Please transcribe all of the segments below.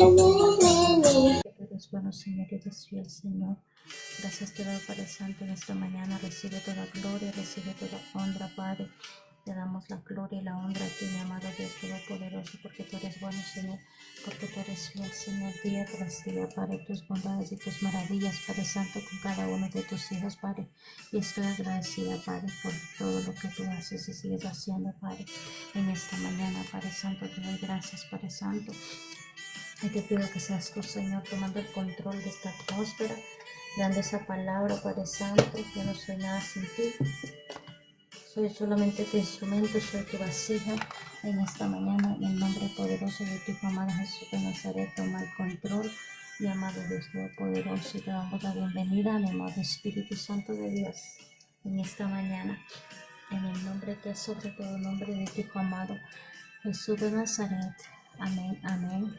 Tú eres bueno, Señor, y eres fiel, Señor. Gracias te doy, Padre Santo, en esta mañana. Recibe toda gloria, recibe toda honra, Padre. Te damos la gloria y la honra a ti, mi amado Dios Todopoderoso, porque tú eres bueno, Señor, porque tú eres fiel, Señor, día tras día, Padre, tus bondades y tus maravillas, Padre Santo, con cada uno de tus hijos, Padre. Y estoy agradecida, Padre, por todo lo que tú haces y sigues haciendo, Padre. En esta mañana, Padre Santo, te doy gracias, Padre Santo. Y te pido que seas tú, Señor, tomando el control de esta atmósfera, dando esa palabra, Padre Santo, que no soy nada sin ti. Soy solamente tu instrumento, soy tu vasija. En esta mañana, en el nombre poderoso de tu Hijo amado Jesús de Nazaret, toma el control, mi amado Dios Todopoderoso, y te damos la bienvenida, mi amado Espíritu Santo de Dios, en esta mañana, en el nombre que es sobre todo nombre de tu Hijo amado Jesús de Nazaret. Amén, amén.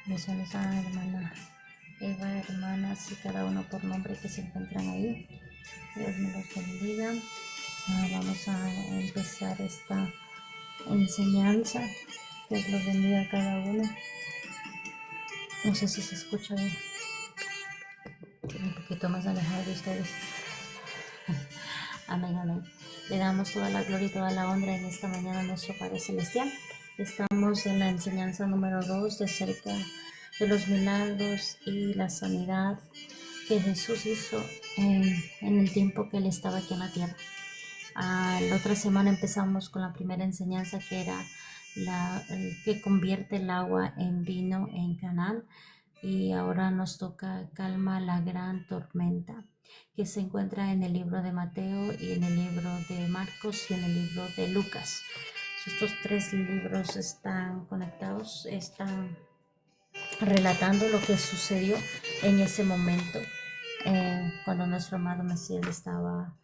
Bendiciones a la hermana Eva, hermanas y cada uno por nombre que se encuentran ahí. Dios me los bendiga. Vamos a empezar esta enseñanza. Dios los bendiga a cada uno. No sé si se escucha bien. Estoy un poquito más alejado de ustedes. Amén, amén. Le damos toda la gloria y toda la honra en esta mañana a nuestro Padre Celestial. Estamos en la enseñanza número 2 de acerca de los milagros y la sanidad que Jesús hizo en el tiempo que Él estaba aquí en la tierra. La otra semana empezamos con la primera enseñanza, que era el que convierte el agua en vino en Canaán, y ahora nos toca calma la gran tormenta, que se encuentra en el libro de Mateo y en el libro de Marcos y en el libro de Lucas. Estos tres libros están conectados, están relatando lo que sucedió en ese momento, cuando nuestro amado Mesías estaba,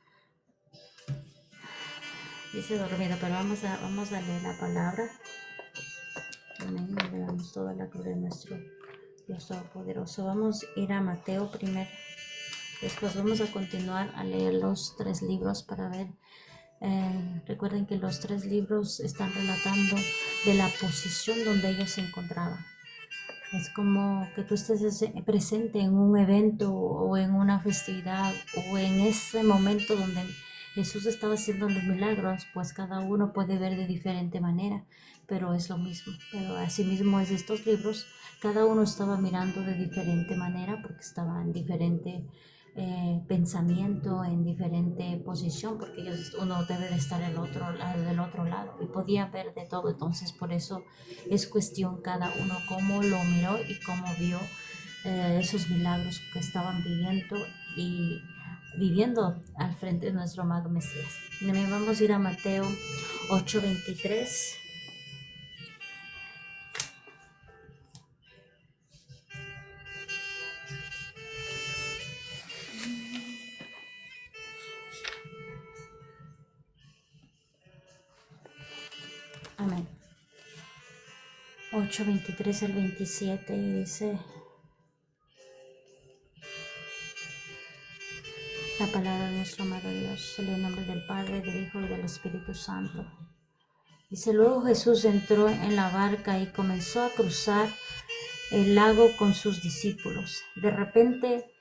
dice, dormido. Pero vamos a leer la palabra. Amén. Le damos toda la gloria a nuestro Dios Todopoderoso. Vamos a ir a Mateo primero. Después vamos a continuar a leer los tres libros para ver. Recuerden que los tres libros están relatando de la posición donde ellos se encontraban. Es como que tú estés presente en un evento o en una festividad o en ese momento donde Jesús estaba haciendo los milagros, pues cada uno puede ver de diferente manera, pero es lo mismo. Pero así mismo es estos libros, cada uno estaba mirando de diferente manera porque estaba en diferente pensamiento, en diferente posición, porque uno debe de estar del otro lado y podía ver de todo. Entonces por eso es cuestión cada uno cómo lo miró y cómo vio esos milagros que estaban viviendo al frente de nuestro amado Mesías. También vamos a ir a Mateo 8:23. Amén. 8:23 al 27 dice la palabra de nuestro amado Dios, en el nombre del Padre, del Hijo y del Espíritu Santo. Dice: luego Jesús entró en la barca y comenzó a cruzar el lago con sus discípulos. De repente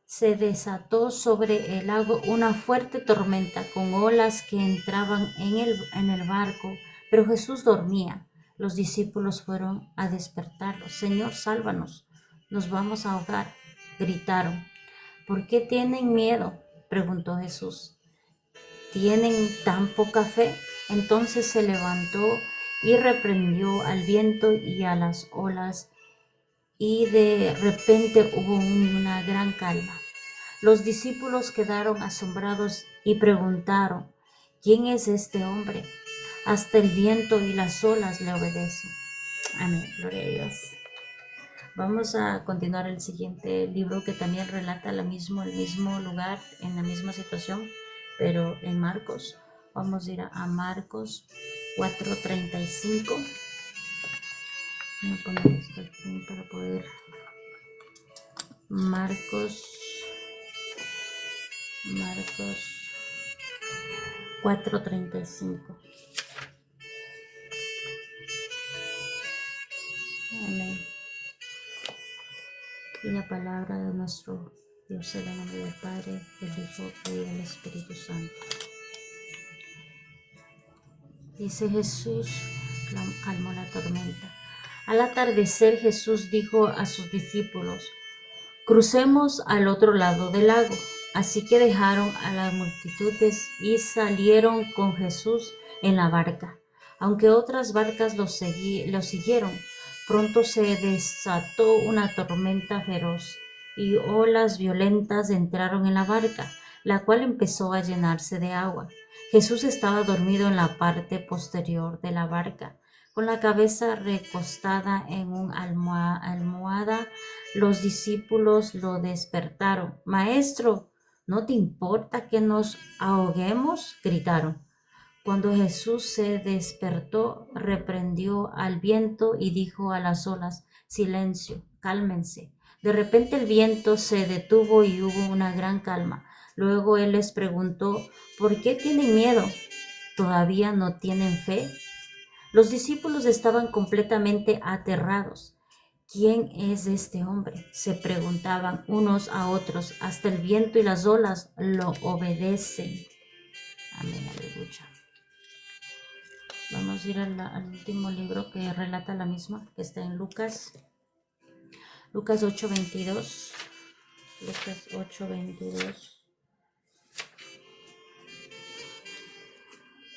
se desató sobre el lago una fuerte tormenta con olas que entraban en el barco, pero Jesús dormía. Los discípulos fueron a despertarlo. Señor, sálvanos, nos vamos a ahogar, gritaron. ¿Por qué tienen miedo?, preguntó Jesús. ¿Tienen tan poca fe? Entonces se levantó y reprendió al viento y a las olas, y de repente hubo una gran calma. Los discípulos quedaron asombrados y preguntaron: ¿quién es este hombre? Hasta el viento y las olas le obedecen. Amén. Gloria a Dios. Vamos a continuar el siguiente libro, que también relata el mismo lugar, en la misma situación, pero en Marcos. Vamos a ir a Marcos 4:35. Voy a poner esto aquí para poder. Marcos 4:35. Amén. Y la palabra de nuestro Dios en el nombre del Padre, del Hijo y del Espíritu Santo. Dice Jesús, calmó la tormenta. Al atardecer Jesús dijo a sus discípulos, crucemos al otro lado del lago. Así que dejaron a las multitudes y salieron con Jesús en la barca. Aunque otras barcas los siguieron, pronto se desató una tormenta feroz y olas violentas entraron en la barca, la cual empezó a llenarse de agua. Jesús estaba dormido en la parte posterior de la barca, con la cabeza recostada en una almohada. Los discípulos lo despertaron. Maestro, ¿no te importa que nos ahoguemos?, gritaron. Cuando Jesús se despertó, reprendió al viento y dijo a las olas, silencio, cálmense. De repente el viento se detuvo y hubo una gran calma. Luego él les preguntó, ¿por qué tienen miedo? ¿Todavía no tienen fe? Los discípulos estaban completamente aterrados. ¿Quién es este hombre?, se preguntaban unos a otros. Hasta el viento y las olas lo obedecen. Amén, aleluya. Vamos a ir al último libro que relata la misma, que está en Lucas 8:22. Lucas 8:22.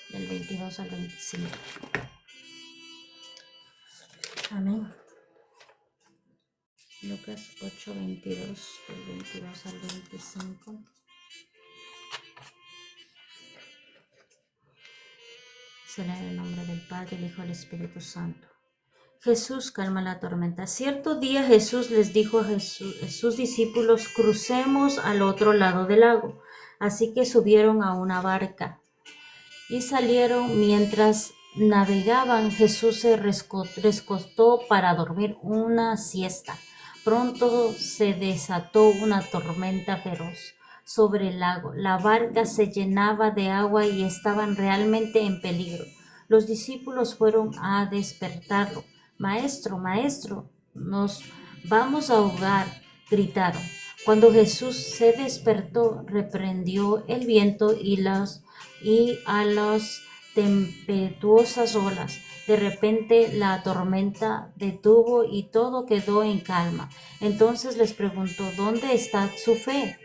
Del 22 al 25. Amén. Lucas 8:22, del 22 al 25. Será en el nombre del Padre, el Hijo y el Espíritu Santo. Jesús calma la tormenta. Cierto día Jesús les dijo a sus discípulos, crucemos al otro lado del lago. Así que subieron a una barca y salieron. Mientras navegaban, Jesús se recostó para dormir una siesta. Pronto se desató una tormenta feroz sobre el lago. La barca se llenaba de agua y estaban realmente en peligro. Los discípulos fueron a despertarlo. Maestro, maestro, nos vamos a ahogar, gritaron. Cuando Jesús se despertó, reprendió el viento y a las tempestuosas olas. De repente la tormenta detuvo y todo quedó en calma. Entonces les preguntó, ¿dónde está su fe?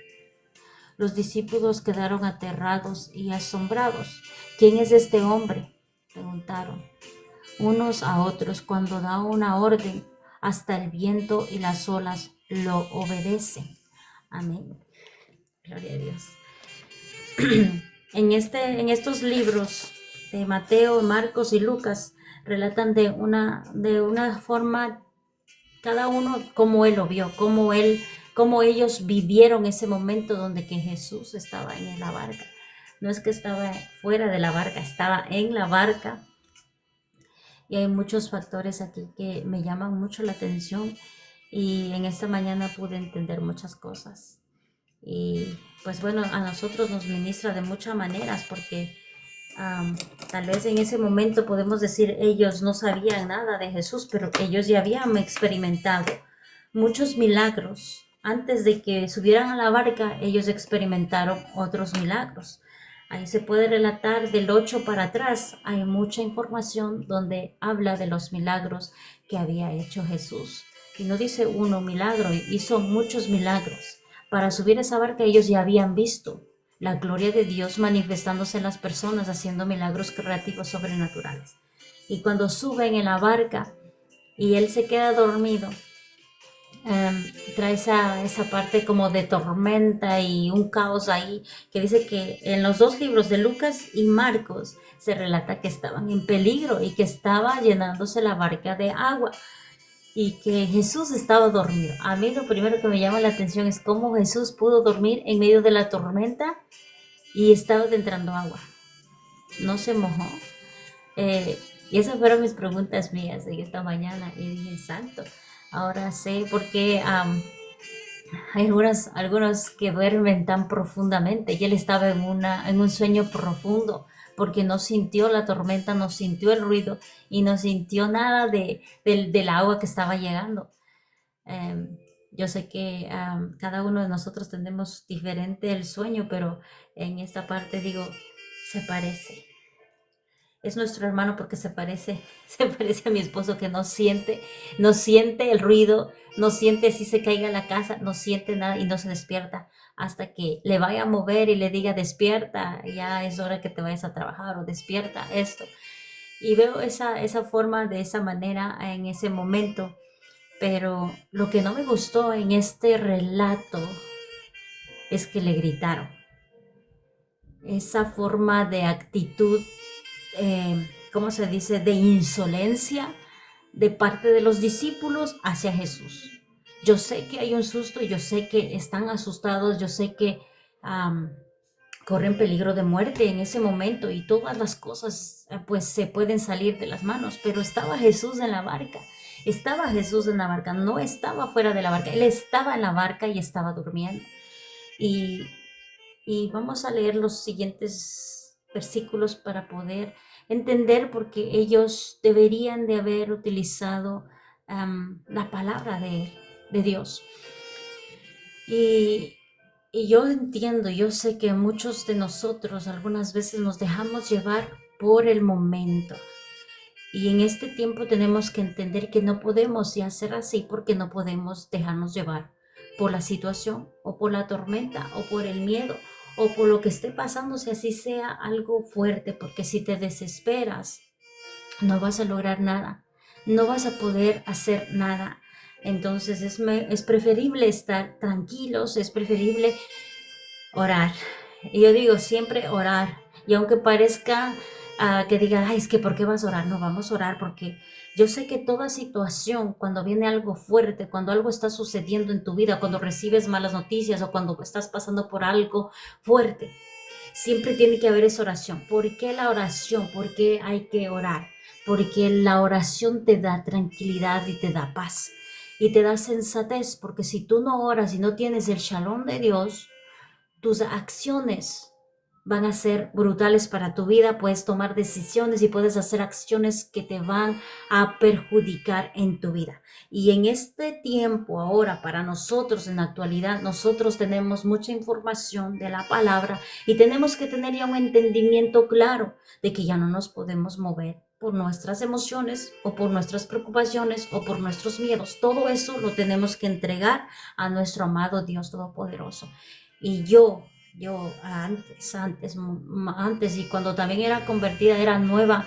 Los discípulos quedaron aterrados y asombrados. ¿Quién es este hombre?, preguntaron unos a otros. Cuando da una orden, hasta el viento y las olas lo obedecen. Amén. Gloria a Dios. En estos libros de Mateo, Marcos y Lucas relatan de una forma, cada uno como él lo vio, como ellos vivieron ese momento donde que Jesús estaba en la barca. No es que estaba fuera de la barca, estaba en la barca. Y hay muchos factores aquí que me llaman mucho la atención y en esta mañana pude entender muchas cosas. Y pues bueno, a nosotros nos ministra de muchas maneras porque tal vez en ese momento podemos decir ellos no sabían nada de Jesús, pero ellos ya habían experimentado muchos milagros. Antes de que subieran a la barca, ellos experimentaron otros milagros. Ahí se puede relatar del 8 para atrás. Hay mucha información donde habla de los milagros que había hecho Jesús. Y no dice uno milagro, hizo muchos milagros. Para subir a esa barca ellos ya habían visto la gloria de Dios manifestándose en las personas, haciendo milagros creativos sobrenaturales. Y cuando suben en la barca y él se queda dormido, trae esa parte como de tormenta y un caos ahí, que dice que en los dos libros de Lucas y Marcos se relata que estaban en peligro y que estaba llenándose la barca de agua y que Jesús estaba dormido. A mí lo primero que me llama la atención es cómo Jesús pudo dormir en medio de la tormenta y estaba entrando agua. No se mojó. Y esas fueron mis preguntas mías en esta mañana. Y dije, santo, ahora sé por qué hay algunos que duermen tan profundamente. Y él estaba en un sueño profundo porque no sintió la tormenta, no sintió el ruido y no sintió nada del agua que estaba llegando. Yo sé que cada uno de nosotros tenemos diferente el sueño, pero en esta parte digo, se parece. Es nuestro hermano porque se parece, se parece a mi esposo que no siente el ruido, no siente si se caiga la casa, no siente nada y no se despierta hasta que le vaya a mover y le diga despierta, ya es hora que te vayas a trabajar o despierta esto. Y veo esa forma de esa manera en ese momento, pero lo que no me gustó en este relato es que le gritaron. Esa forma de actitud, ¿cómo se dice?, de insolencia de parte de los discípulos hacia Jesús. Yo sé que hay un susto, yo sé que están asustados, yo sé que um, corren peligro de muerte en ese momento y todas las cosas pues se pueden salir de las manos, pero estaba Jesús en la barca, estaba Jesús en la barca, no estaba fuera de la barca, él estaba en la barca y estaba durmiendo. Y y vamos a leer los siguientes versículos para poder entender porque ellos deberían de haber utilizado la palabra de Dios. Y, y yo entiendo, yo sé que muchos de nosotros algunas veces nos dejamos llevar por el momento. Y en este tiempo tenemos que entender que no podemos ya hacer así porque no podemos dejarnos llevar por la situación o por la tormenta o por el miedo o por lo que esté pasando, si así sea algo fuerte, porque si te desesperas, no vas a lograr nada, no vas a poder hacer nada. Entonces es preferible estar tranquilos, es preferible orar. Y yo digo siempre orar. Y aunque parezca que diga, ay, es que ¿por qué vas a orar? No, vamos a orar porque yo sé que toda situación, cuando viene algo fuerte, cuando algo está sucediendo en tu vida, cuando recibes malas noticias o cuando estás pasando por algo fuerte, siempre tiene que haber esa oración. ¿Por qué la oración? ¿Por qué hay que orar? Porque la oración te da tranquilidad y te da paz y te da sensatez, porque si tú no oras y no tienes el shalom de Dios, tus acciones van a ser brutales para tu vida, puedes tomar decisiones y puedes hacer acciones que te van a perjudicar en tu vida. Y en este tiempo ahora, para nosotros en la actualidad, nosotros tenemos mucha información de la palabra y tenemos que tener ya un entendimiento claro de que ya no nos podemos mover por nuestras emociones o por nuestras preocupaciones o por nuestros miedos. Todo eso lo tenemos que entregar a nuestro amado Dios Todopoderoso. Y yo antes y cuando también era convertida, era nueva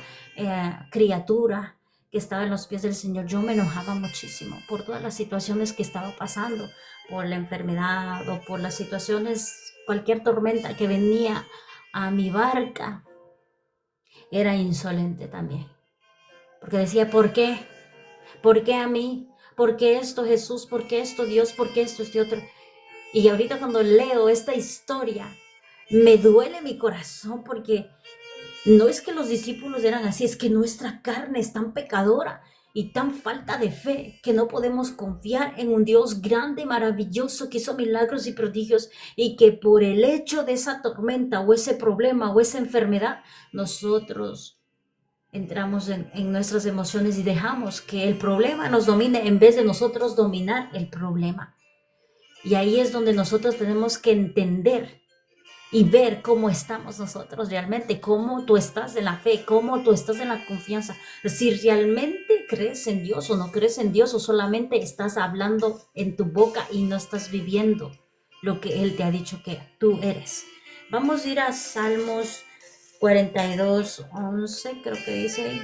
criatura que estaba en los pies del Señor, yo me enojaba muchísimo por todas las situaciones que estaba pasando, por la enfermedad o por las situaciones, cualquier tormenta que venía a mi barca, era insolente también. Porque decía, ¿por qué? ¿Por qué a mí? ¿Por qué esto, Jesús? ¿Por qué esto, Dios? ¿Por qué esto, este otro? Y ahorita cuando leo esta historia, me duele mi corazón porque no es que los discípulos eran así, es que nuestra carne es tan pecadora y tan falta de fe que no podemos confiar en un Dios grande, maravilloso, que hizo milagros y prodigios y que por el hecho de esa tormenta o ese problema o esa enfermedad, nosotros entramos en nuestras emociones y dejamos que el problema nos domine en vez de nosotros dominar el problema. Y ahí es donde nosotros tenemos que entender y ver cómo estamos nosotros realmente, cómo tú estás en la fe, cómo tú estás en la confianza. Si realmente crees en Dios o no crees en Dios o solamente estás hablando en tu boca y no estás viviendo lo que Él te ha dicho que tú eres. Vamos a ir a Salmos 42:11, creo que dice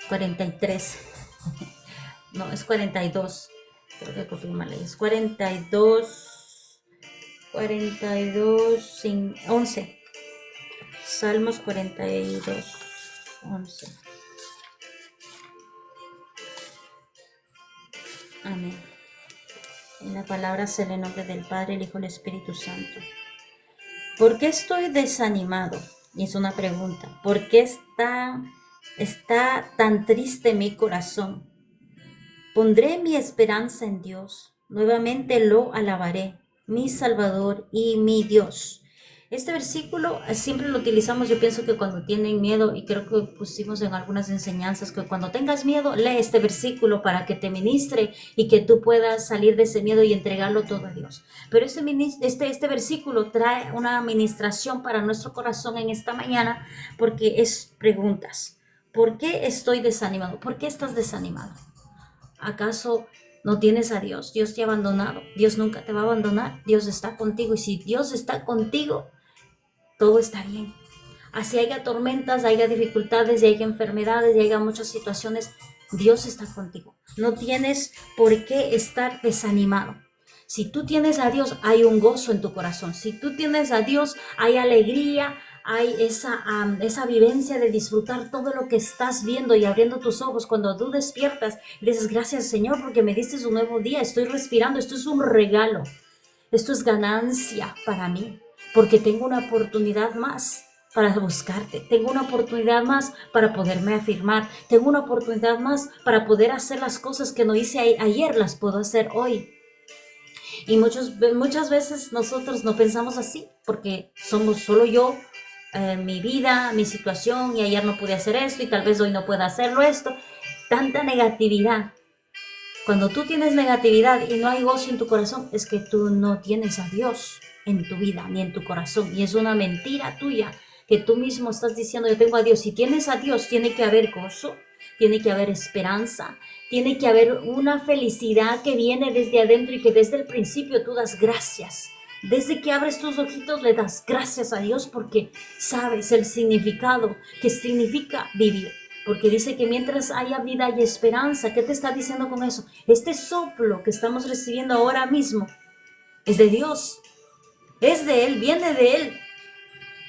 43. No, es 42. Creo que copié mal. Es 42, 11. Salmos 42:11. Amén. En la palabra se le nombre del Padre, el Hijo y el Espíritu Santo. ¿Por qué estoy desanimado? Y es una pregunta. ¿Por qué está tan triste mi corazón? Pondré mi esperanza en Dios. Nuevamente lo alabaré, mi Salvador y mi Dios. Este versículo siempre lo utilizamos, yo pienso que cuando tienen miedo, y creo que pusimos en algunas enseñanzas que cuando tengas miedo, lee este versículo para que te ministre y que tú puedas salir de ese miedo y entregarlo todo a Dios. Pero este versículo trae una administración para nuestro corazón en esta mañana, porque es preguntas. ¿Por qué estoy desanimado? ¿Por qué estás desanimado? ¿Acaso no tienes a Dios? ¿Dios te ha abandonado? Dios nunca te va a abandonar. Dios está contigo, y si Dios está contigo, todo está bien. Así haya tormentas, haya dificultades, y haya enfermedades, y haya muchas situaciones, Dios está contigo. No tienes por qué estar desanimado. Si tú tienes a Dios, hay un gozo en tu corazón. Si tú tienes a Dios, hay alegría, hay esa vivencia de disfrutar todo lo que estás viendo y abriendo tus ojos cuando tú despiertas y dices, gracias Señor porque me diste un nuevo día, estoy respirando, esto es un regalo. Esto es ganancia para mí, porque tengo una oportunidad más para buscarte, tengo una oportunidad más para poderme afirmar, tengo una oportunidad más para poder hacer las cosas que no hice ayer, las puedo hacer hoy. Y muchas veces nosotros no pensamos así, porque somos solo yo, mi vida, mi situación, y ayer no pude hacer esto, y tal vez hoy no pueda hacerlo esto. Tanta negatividad. Cuando tú tienes negatividad y no hay gozo en tu corazón, es que tú no tienes a Dios en tu vida ni en tu corazón. Y es una mentira tuya que tú mismo estás diciendo, yo tengo a Dios. Si tienes a Dios, tiene que haber gozo, tiene que haber esperanza, tiene que haber una felicidad que viene desde adentro y que desde el principio tú das gracias. Desde que abres tus ojitos le das gracias a Dios porque sabes el significado que significa vivir. Porque dice que mientras haya vida y esperanza. ¿Qué te está diciendo con eso? Este soplo que estamos recibiendo ahora mismo es de Dios, es de Él, viene de Él.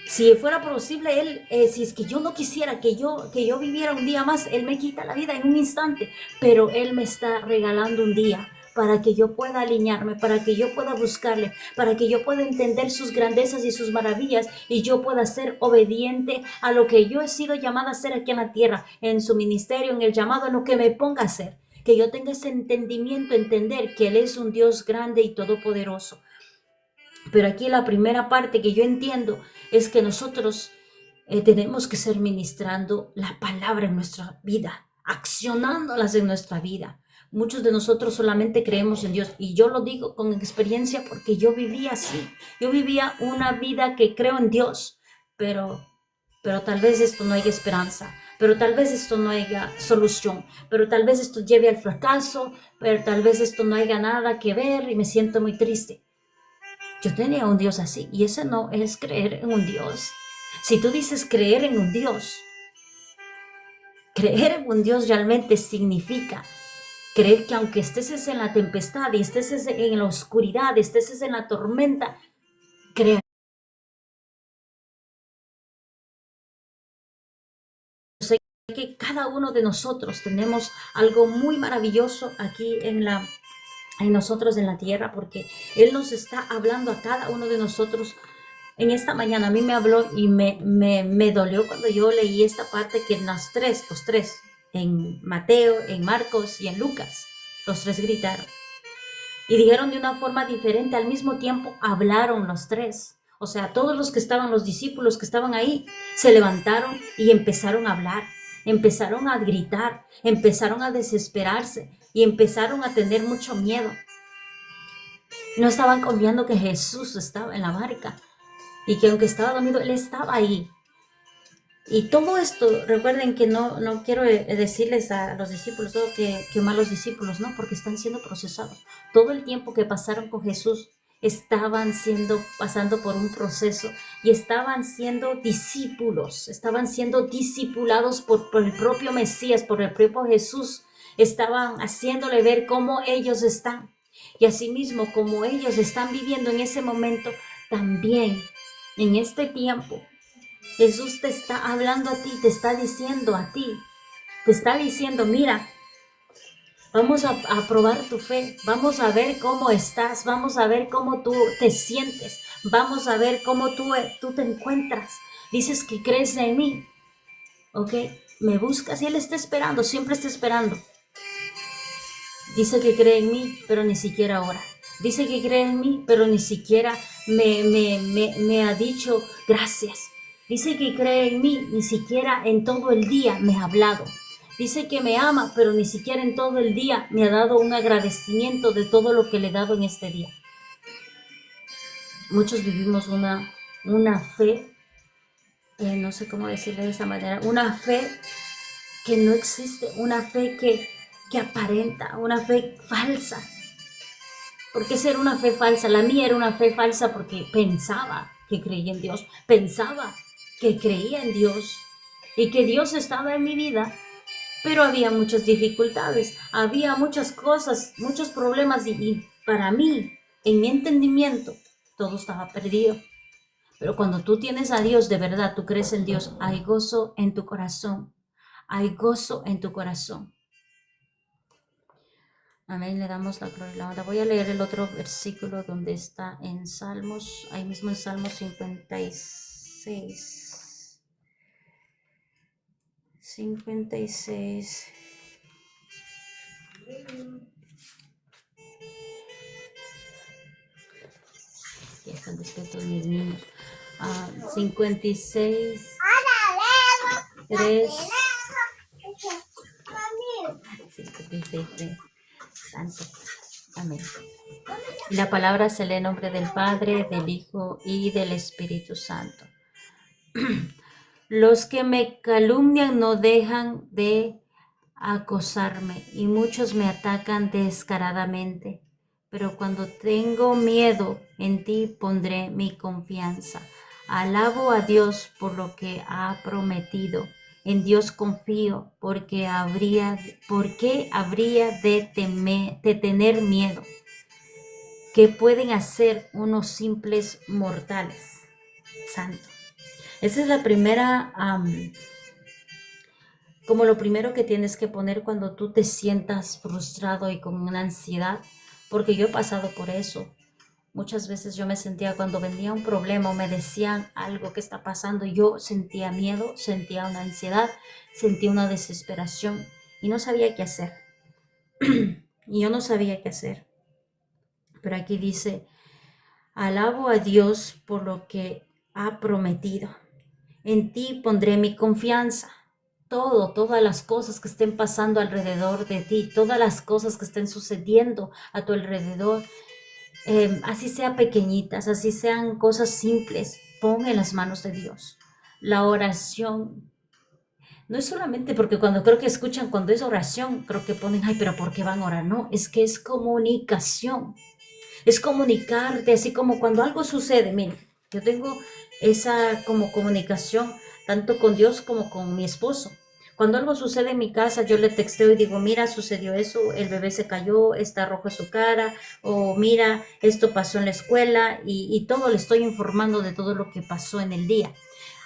Si fuera posible, Él, si es que yo no quisiera que yo viviera un día más, Él me quita la vida en un instante, pero Él me está regalando un día para que yo pueda alinearme, para que yo pueda buscarle, para que yo pueda entender sus grandezas y sus maravillas, y yo pueda ser obediente a lo que yo he sido llamada a hacer aquí en la tierra, en su ministerio, en el llamado, en lo que me ponga a hacer. Que yo tenga ese entendimiento, entender que Él es un Dios grande y todopoderoso. Pero aquí la primera parte que yo entiendo es que nosotros tenemos que ser ministrando la palabra en nuestra vida, accionándolas en nuestra vida. Muchos de nosotros solamente creemos en Dios, y yo lo digo con experiencia porque yo vivía así. Yo vivía una vida que creo en Dios, pero tal vez esto no haya esperanza, pero tal vez esto no haya solución, pero tal vez esto lleve al fracaso, pero tal vez esto no haya nada que ver y me siento muy triste. Yo tenía un Dios así, y ese no es creer en un Dios. Si tú dices creer en un Dios realmente significa creer que aunque estés en la tempestad y estés en la oscuridad, estés en la tormenta, creer. Sé que cada uno de nosotros tenemos algo muy maravilloso aquí en nosotros en la tierra, porque Él nos está hablando a cada uno de nosotros. En esta mañana a mí me habló y me dolió cuando yo leí esta parte, que en los tres, en Mateo, en Marcos y en Lucas, los tres gritaron. Y dijeron de una forma diferente, al mismo tiempo hablaron los tres. O sea, todos los discípulos que estaban ahí, se levantaron y empezaron a hablar, empezaron a gritar, empezaron a desesperarse y empezaron a tener mucho miedo. No estaban confiando que Jesús estaba en la barca, y que aunque estaba dormido, Él estaba ahí. Y todo esto, recuerden que no quiero decirles a los discípulos que malos discípulos, no, porque están siendo procesados. Todo el tiempo que pasaron con Jesús, estaban pasando por un proceso, y estaban siendo discípulos, estaban siendo discipulados por el propio Mesías, por el propio Jesús. Estaban haciéndole ver cómo ellos están. Y asimismo, como ellos están viviendo en ese momento, también en este tiempo, Jesús te está hablando a ti, te está diciendo a ti, te está diciendo, mira, vamos a probar tu fe, vamos a ver cómo estás, vamos a ver cómo tú te sientes, vamos a ver cómo tú te encuentras. Dices que crees en mí, ¿ok? Me buscas, y Él está esperando, siempre está esperando. Dice que cree en mí, pero ni siquiera ahora. Dice que cree en mí, pero ni siquiera me ha dicho gracias. Dice que cree en mí, ni siquiera en todo el día me ha hablado. Dice que me ama, pero ni siquiera en todo el día me ha dado un agradecimiento de todo lo que le he dado en este día. Muchos vivimos una fe, no sé cómo decirle de esa manera, una fe que no existe, una fe que aparenta, una fe falsa. ¿Por qué ser una fe falsa? La mía era una fe falsa porque pensaba que creía en Dios, pensaba que creía en Dios y que Dios estaba en mi vida, pero había muchas dificultades, había muchas cosas, muchos problemas y para mí, en mi entendimiento, todo estaba perdido. Pero cuando tú tienes a Dios de verdad, tú crees en Dios, hay gozo en tu corazón, hay gozo en tu corazón. Amén, le damos la gloria y la honra. Voy a leer el otro versículo donde está en Salmos, ahí mismo en Salmos 56. 56. Ya están despiertos mis niños. 56, 3. 56, 3. Santo. Amén. Y la palabra se lee en nombre del Padre, del Hijo y del Espíritu Santo. Los que me calumnian no dejan de acosarme y muchos me atacan descaradamente. Pero cuando tengo miedo, en ti pondré mi confianza. Alabo a Dios por lo que ha prometido. En Dios confío porque ¿por qué habría de tener miedo? ¿Qué pueden hacer unos simples mortales? Santo. Esa es la primera, como lo primero que tienes que poner cuando tú te sientas frustrado y con una ansiedad, porque yo he pasado por eso. Muchas veces yo me sentía cuando venía un problema o me decían algo que está pasando, yo sentía miedo, sentía una ansiedad, sentía una desesperación y no sabía qué hacer. Y yo no sabía qué hacer. Pero aquí dice, alabo a Dios por lo que ha prometido. En ti pondré mi confianza. Todas las cosas que estén pasando alrededor de ti, todas las cosas que estén sucediendo a tu alrededor, así sean pequeñitas, así sean cosas simples, pon en las manos de Dios. La oración no es solamente porque cuando creo que escuchan cuando es oración, creo que ponen, ay, pero ¿por qué van a orar? No, es que es comunicación. Es comunicarte, así como cuando algo sucede. Mire, yo tengo esa como comunicación tanto con Dios como con mi esposo. Cuando algo sucede en mi casa, yo le texteo y digo, mira, sucedió eso, el bebé se cayó, está rojo su cara, o mira, esto pasó en la escuela, y todo le estoy informando de todo lo que pasó en el día.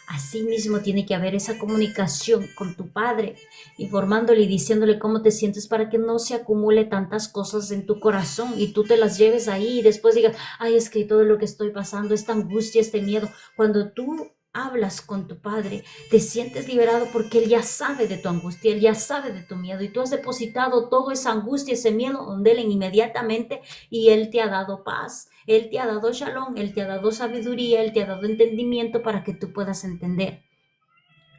Asimismo tiene que haber esa comunicación con tu padre, informándole y diciéndole cómo te sientes para que no se acumule tantas cosas en tu corazón y tú te las lleves ahí y después digas, ay, es que todo lo que estoy pasando, esta angustia, este miedo. Cuando tú hablas con tu padre, te sientes liberado porque él ya sabe de tu angustia, él ya sabe de tu miedo y tú has depositado toda esa angustia, ese miedo donde él inmediatamente y él te ha dado paz, él te ha dado shalom, él te ha dado sabiduría, él te ha dado entendimiento para que tú puedas entender.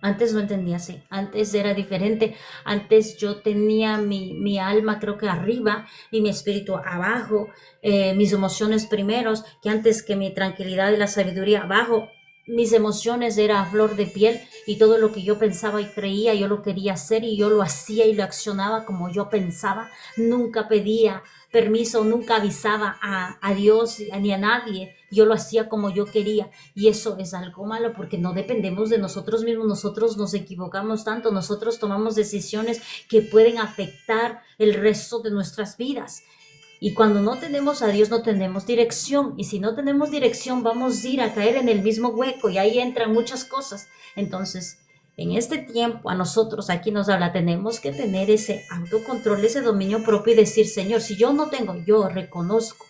Antes no entendía así, antes era diferente, antes yo tenía mi alma creo que arriba y mi espíritu abajo, mis emociones primeros, que antes que mi tranquilidad y la sabiduría abajo, mis emociones era a flor de piel y todo lo que yo pensaba y creía, yo lo quería hacer y yo lo hacía y lo accionaba como yo pensaba, nunca pedía permiso, nunca avisaba a Dios ni a nadie, yo lo hacía como yo quería. Y eso es algo malo porque no dependemos de nosotros mismos, nosotros nos equivocamos tanto, nosotros tomamos decisiones que pueden afectar el resto de nuestras vidas. Y cuando no tenemos a Dios no tenemos dirección y si no tenemos dirección vamos a ir a caer en el mismo hueco y ahí entran muchas cosas. Entonces, en este tiempo a nosotros aquí nos habla, tenemos que tener ese autocontrol, ese dominio propio y decir, Señor, si yo no tengo, yo reconozco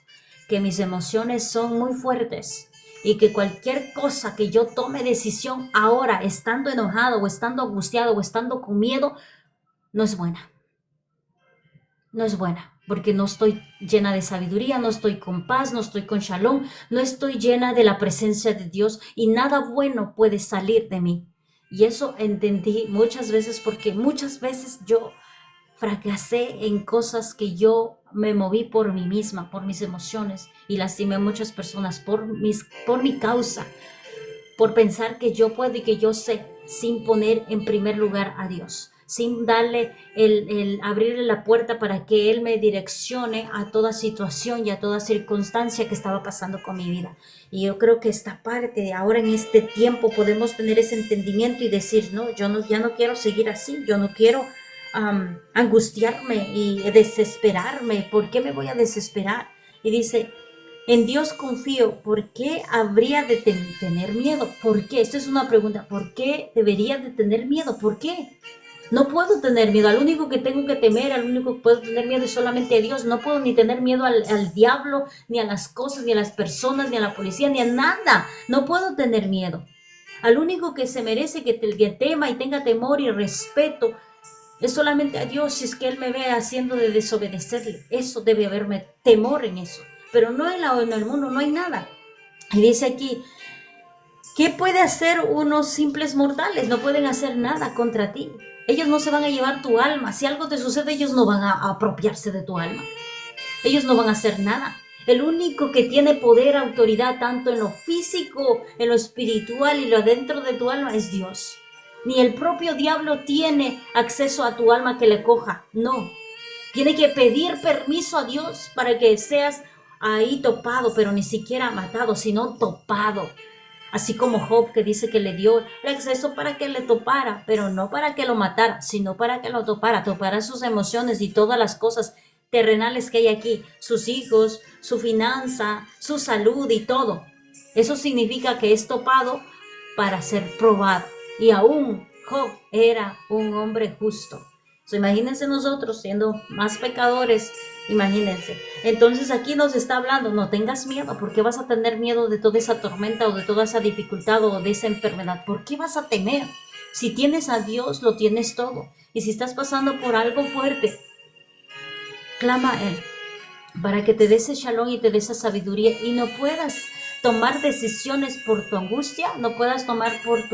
que mis emociones son muy fuertes y que cualquier cosa que yo tome decisión ahora, estando enojado o estando angustiado o estando con miedo, no es buena. no es buena, porque no estoy llena de sabiduría, no estoy con paz, no estoy con shalom, no estoy llena de la presencia de Dios y nada bueno puede salir de mí. Y eso entendí muchas veces porque muchas veces yo fracasé en cosas que yo me moví por mí misma, por mis emociones y lastimé a muchas personas por mi causa, por pensar que yo puedo y que yo sé, sin poner en primer lugar a Dios, sin darle abrirle la puerta para que Él me direccione a toda situación y a toda circunstancia que estaba pasando con mi vida. Y yo creo que esta parte, ahora en este tiempo, podemos tener ese entendimiento y decir, no, ya no quiero seguir así, yo no quiero angustiarme y desesperarme. ¿Por qué me voy a desesperar? Y dice, en Dios confío. ¿Por qué habría de tener miedo? ¿Por qué? Esta es una pregunta. ¿Por qué debería de tener miedo? ¿Por qué? No puedo tener miedo. Al único que tengo que temer, al único que puedo tener miedo es solamente a Dios. No puedo ni tener miedo al diablo, ni a las cosas, ni a las personas, ni a la policía, ni a nada. No puedo tener miedo. Al único que se merece que tema y tenga temor y respeto es solamente a Dios. Si es que Él me ve haciendo de desobedecerle, eso debe haberme temor en eso. Pero no en el mundo, no hay nada. Y dice aquí, ¿qué puede hacer unos simples mortales? No pueden hacer nada contra ti. Ellos no se van a llevar tu alma. Si algo te sucede, ellos no van a apropiarse de tu alma. Ellos no van a hacer nada. El único que tiene poder, autoridad, tanto en lo físico, en lo espiritual y lo adentro de tu alma, es Dios. Ni el propio diablo tiene acceso a tu alma que le coja. No. Tiene que pedir permiso a Dios para que seas ahí topado, pero ni siquiera matado, sino topado. Así como Job, que dice que le dio el acceso para que le topara, pero no para que lo matara, sino para que lo topara sus emociones y todas las cosas terrenales que hay aquí, sus hijos, su finanza, su salud y todo. Eso significa que es topado para ser probado. Y aún Job era un hombre justo. Imagínense nosotros siendo más pecadores, imagínense. Entonces aquí nos está hablando, no tengas miedo. ¿Por qué vas a tener miedo de toda esa tormenta o de toda esa dificultad o de esa enfermedad? ¿Por qué vas a temer? Si tienes a Dios, lo tienes todo. Y si estás pasando por algo fuerte, clama a Él para que te dé ese shalom y te dé esa sabiduría y no puedas tomar decisiones por tu angustia, no puedas tomar por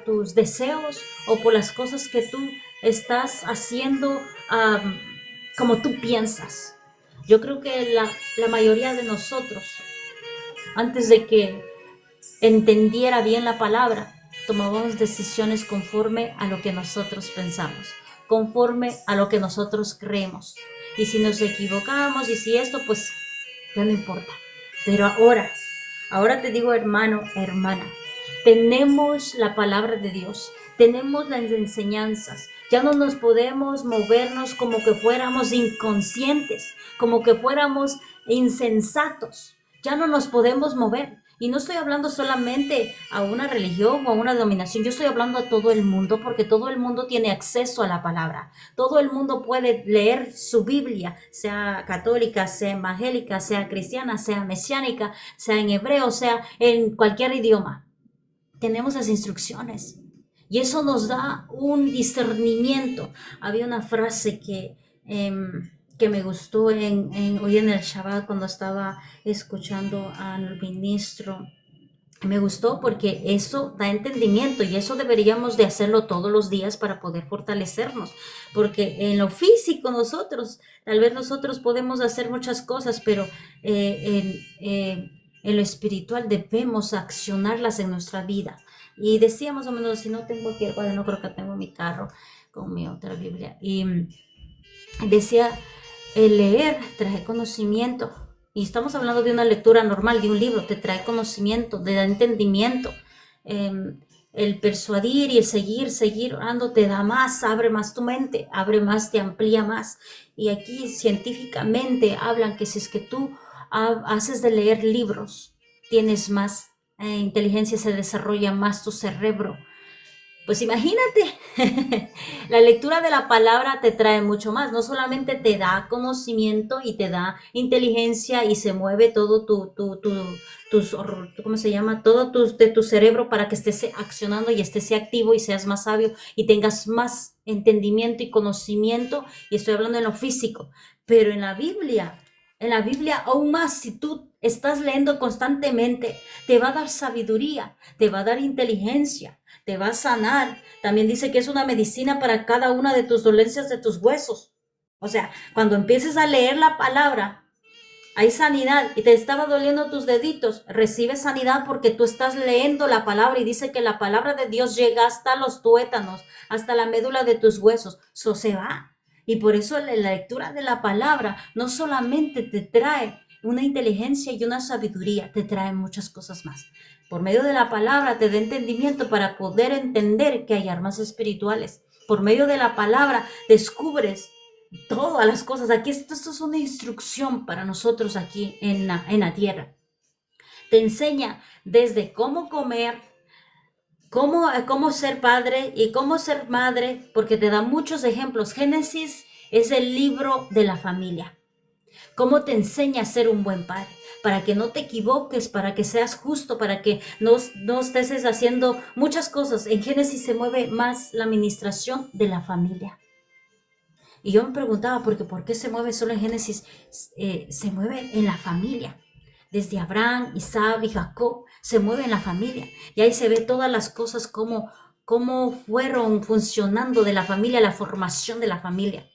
tus deseos o por las cosas que tú estás haciendo como tú piensas. Yo creo que la mayoría de nosotros, antes de que entendiera bien la palabra, tomábamos decisiones conforme a lo que nosotros pensamos, conforme a lo que nosotros creemos. Y si nos equivocamos y si esto, pues ya no importa. Pero ahora te digo, hermano, hermana, tenemos la palabra de Dios, tenemos las enseñanzas. Ya no nos podemos movernos como que fuéramos inconscientes, como que fuéramos insensatos. Ya no nos podemos mover. Y no estoy hablando solamente a una religión o a una denominación, yo estoy hablando a todo el mundo, porque todo el mundo tiene acceso a la palabra. Todo el mundo puede leer su Biblia, sea católica, sea evangélica, sea cristiana, sea mesiánica, sea en hebreo, sea en cualquier idioma. Tenemos las instrucciones y eso nos da un discernimiento. Había una frase que me gustó hoy en el Shabbat cuando estaba escuchando al ministro. Me gustó porque eso da entendimiento y eso deberíamos de hacerlo todos los días para poder fortalecernos, porque en lo físico tal vez nosotros podemos hacer muchas cosas, pero en lo espiritual debemos accionarlas en nuestra vida. Y decía más o menos, si no tengo aquí el cuaderno, creo que tengo mi carro con mi otra Biblia, y decía, el leer trae conocimiento. Y estamos hablando de una lectura normal, de un libro, te trae conocimiento, te da entendimiento. El persuadir y el seguir orando te da más, abre más tu mente, abre más, te amplía más. Y aquí científicamente hablan que si es que tú haces de leer libros, tienes más inteligencia, se desarrolla más tu cerebro. Pues imagínate, la lectura de la palabra te trae mucho más, no solamente te da conocimiento y te da inteligencia y se mueve todo ¿cómo se llama? Todo de tu cerebro para que estés accionando y estés activo y seas más sabio y tengas más entendimiento y conocimiento, y estoy hablando en lo físico, pero en la Biblia aún más, si tú estás leyendo constantemente, te va a dar sabiduría, te va a dar inteligencia, te va a sanar. También dice que es una medicina para cada una de tus dolencias de tus huesos. O sea, cuando empieces a leer la palabra, hay sanidad y te estaba doliendo tus deditos, recibes sanidad porque tú estás leyendo la palabra y dice que la palabra de Dios llega hasta los tuétanos, hasta la médula de tus huesos. Eso se va. Y por eso la lectura de la palabra no solamente te trae una inteligencia y una sabiduría, te trae muchas cosas más. Por medio de la palabra te da entendimiento para poder entender que hay armas espirituales. Por medio de la palabra descubres todas las cosas. Aquí esto es una instrucción para nosotros aquí en la tierra. Te enseña desde cómo comer, cómo ser padre y cómo ser madre, porque te da muchos ejemplos. Génesis es el libro de la familia. Cómo te enseña a ser un buen padre, para que no te equivoques, para que seas justo, para que no estés haciendo muchas cosas. En Génesis se mueve más la administración de la familia. Y yo me preguntaba, ¿por qué se mueve solo en Génesis? Se mueve en la familia. Desde Abraham, Isaac y Jacob, se mueve en la familia. Y ahí se ve todas las cosas cómo fueron funcionando de la familia, la formación de la familia.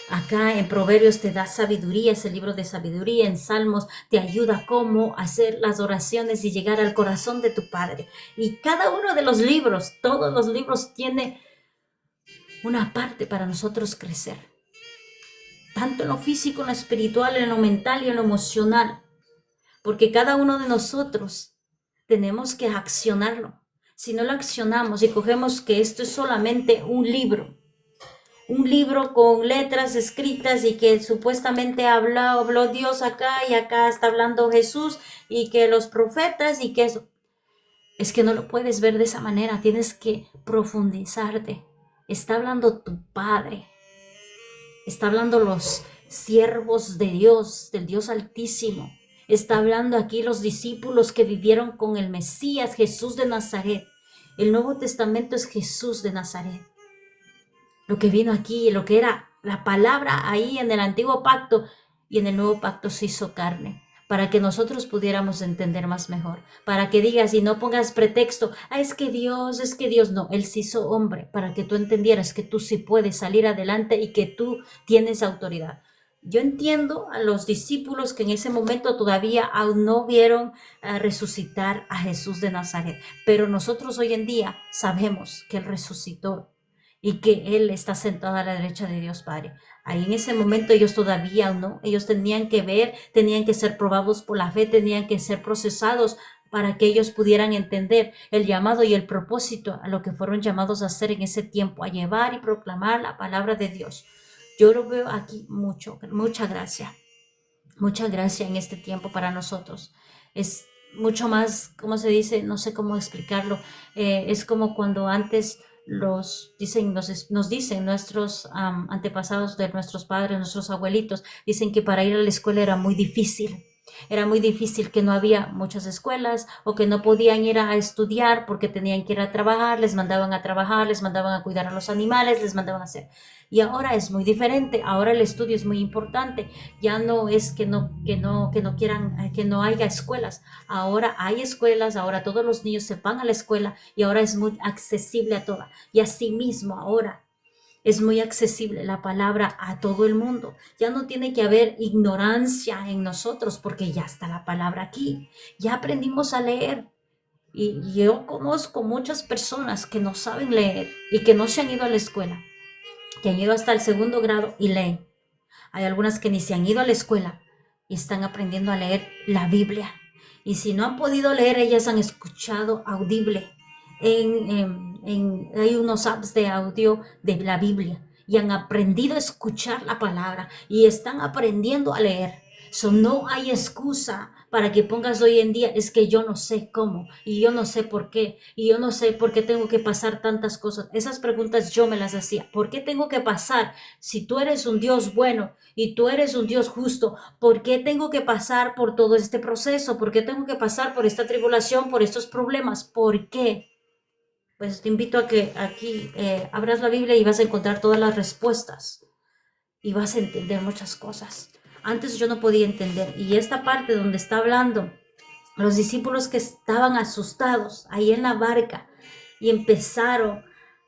Acá en Proverbios te da sabiduría, es el libro de sabiduría. En Salmos te ayuda cómo hacer las oraciones y llegar al corazón de tu Padre. Y cada uno de los libros, todos los libros tiene una parte para nosotros crecer, tanto en lo físico, en lo espiritual, en lo mental y en lo emocional, porque cada uno de nosotros tenemos que accionarlo. Si no lo accionamos y cogemos que esto es solamente un libro con letras escritas y que supuestamente habló Dios acá y acá está hablando Jesús y que los profetas y que eso, es que no lo puedes ver de esa manera, tienes que profundizarte. Está hablando tu Padre, está hablando los siervos de Dios, del Dios Altísimo. Está hablando aquí los discípulos que vivieron con el Mesías, Jesús de Nazaret. El Nuevo Testamento es Jesús de Nazaret. Lo que vino aquí, lo que era la palabra ahí en el Antiguo Pacto y en el Nuevo Pacto se hizo carne, para que nosotros pudiéramos entender más mejor, para que digas y no pongas pretexto, es que Dios, no, Él se hizo hombre, para que tú entendieras que tú sí puedes salir adelante y que tú tienes autoridad. Yo entiendo a los discípulos que en ese momento todavía aún no vieron resucitar a Jesús de Nazaret, pero nosotros hoy en día sabemos que Él resucitó y que Él está sentado a la derecha de Dios Padre. Ahí en ese momento ellos todavía no, ellos tenían que ver, tenían que ser probados por la fe, tenían que ser procesados para que ellos pudieran entender el llamado y el propósito a lo que fueron llamados a hacer en ese tiempo, a llevar y proclamar la palabra de Dios. Yo lo veo aquí mucha gracia en este tiempo para nosotros. Es mucho más, ¿cómo se dice? No sé cómo explicarlo. Es como cuando antes nos dicen nuestros antepasados de nuestros padres, nuestros abuelitos, dicen que para ir a la escuela era muy difícil. Era muy difícil, que no había muchas escuelas o que no podían ir a estudiar porque tenían que ir a trabajar, les mandaban a trabajar, les mandaban a cuidar a los animales, les mandaban a hacer. Y ahora es muy diferente, ahora el estudio es muy importante. Ya no es que no quieran, que no haya escuelas. Ahora hay escuelas, ahora todos los niños se van a la escuela y ahora es muy accesible a todas. Y asimismo ahora es muy accesible la palabra a todo el mundo. Ya no tiene que haber ignorancia en nosotros porque ya está la palabra aquí. Ya aprendimos a leer. Y yo conozco muchas personas que no saben leer y que no se han ido a la escuela, que han ido hasta el 2º grado y leen. Hay algunas que ni se han ido a la escuela y están aprendiendo a leer la Biblia. Y si no han podido leer, ellas han escuchado audible. Hay unos apps de audio de la Biblia y han aprendido a escuchar la palabra y están aprendiendo a leer. No hay excusa para que pongas hoy en día, es que yo no sé cómo, y yo no sé por qué, y yo no sé por qué tengo que pasar tantas cosas. Esas preguntas yo me las hacía. ¿Por qué tengo que pasar? Si tú eres un Dios bueno y tú eres un Dios justo, ¿por qué tengo que pasar por todo este proceso? ¿Por qué tengo que pasar por esta tribulación, por estos problemas? ¿Por qué? Pues te invito a que aquí abras la Biblia y vas a encontrar todas las respuestas y vas a entender muchas cosas. Antes yo no podía entender. Y esta parte donde está hablando, los discípulos que estaban asustados ahí en la barca y empezaron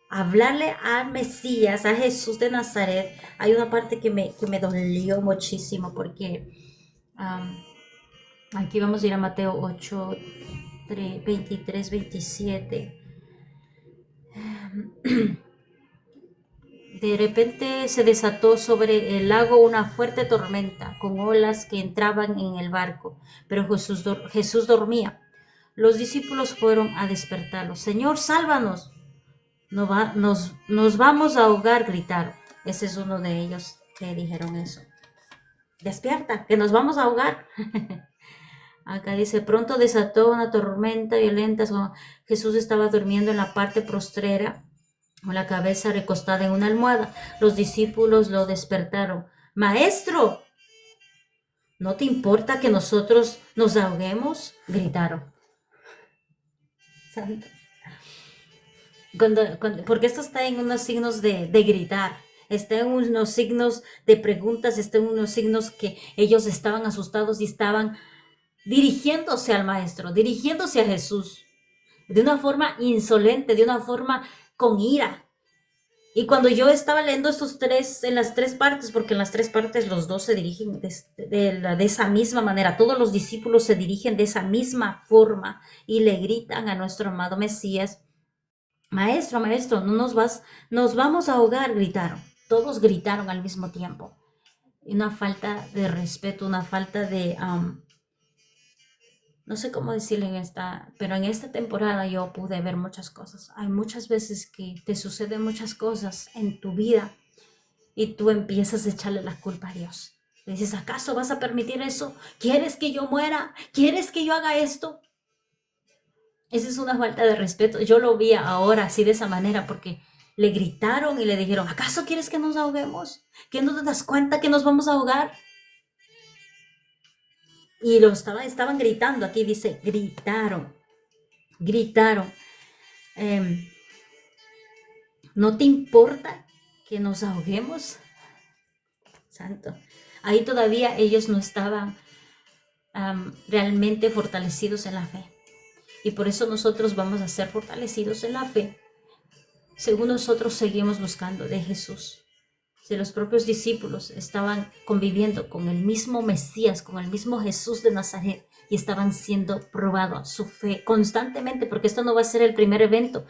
a hablarle al Mesías, a Jesús de Nazaret, hay una parte que me dolió muchísimo porque aquí vamos a ir a Mateo 8, 23, 27. De repente se desató sobre el lago una fuerte tormenta con olas que entraban en el barco, pero Jesús dormía. Los discípulos fueron a despertarlo. Señor, sálvanos. Nos vamos a ahogar, gritaron. Ese es uno de ellos que dijeron eso. Despierta, que nos vamos a ahogar. Acá dice, pronto desató una tormenta violenta. Jesús estaba durmiendo en la parte postrera, con la cabeza recostada en una almohada. Los discípulos lo despertaron. Maestro, ¿no te importa que nosotros nos ahoguemos? Gritaron. Santo. Porque esto está en unos signos de gritar, está en unos signos de preguntas, está en unos signos que ellos estaban asustados y estaban dirigiéndose al Maestro, dirigiéndose a Jesús, de una forma insolente, de una forma con ira. Y cuando yo estaba leyendo en las tres partes, porque en las tres partes los dos se dirigen de esa misma manera, todos los discípulos se dirigen de esa misma forma y le gritan a nuestro amado Mesías, maestro, maestro, no nos vamos a ahogar, gritaron. Todos gritaron al mismo tiempo. Una falta de respeto, una falta de, no sé cómo decirle pero en esta temporada yo pude ver muchas cosas. Hay muchas veces que te suceden muchas cosas en tu vida y tú empiezas a echarle la culpa a Dios. Le dices, ¿acaso vas a permitir eso? ¿Quieres que yo muera? ¿Quieres que yo haga esto? Esa es una falta de respeto. Yo lo vi ahora así de esa manera porque le gritaron y le dijeron, ¿acaso quieres que nos ahoguemos? ¿Que no te das cuenta que nos vamos a ahogar? Y estaban gritando, aquí dice, gritaron. ¿No te importa que nos ahoguemos? Santo. Ahí todavía ellos no estaban realmente fortalecidos en la fe. Y por eso nosotros vamos a ser fortalecidos en la fe, según nosotros seguimos buscando de Jesús. Si los propios discípulos estaban conviviendo con el mismo Mesías, con el mismo Jesús de Nazaret, y estaban siendo probados su fe constantemente, porque esto no va a ser el primer evento,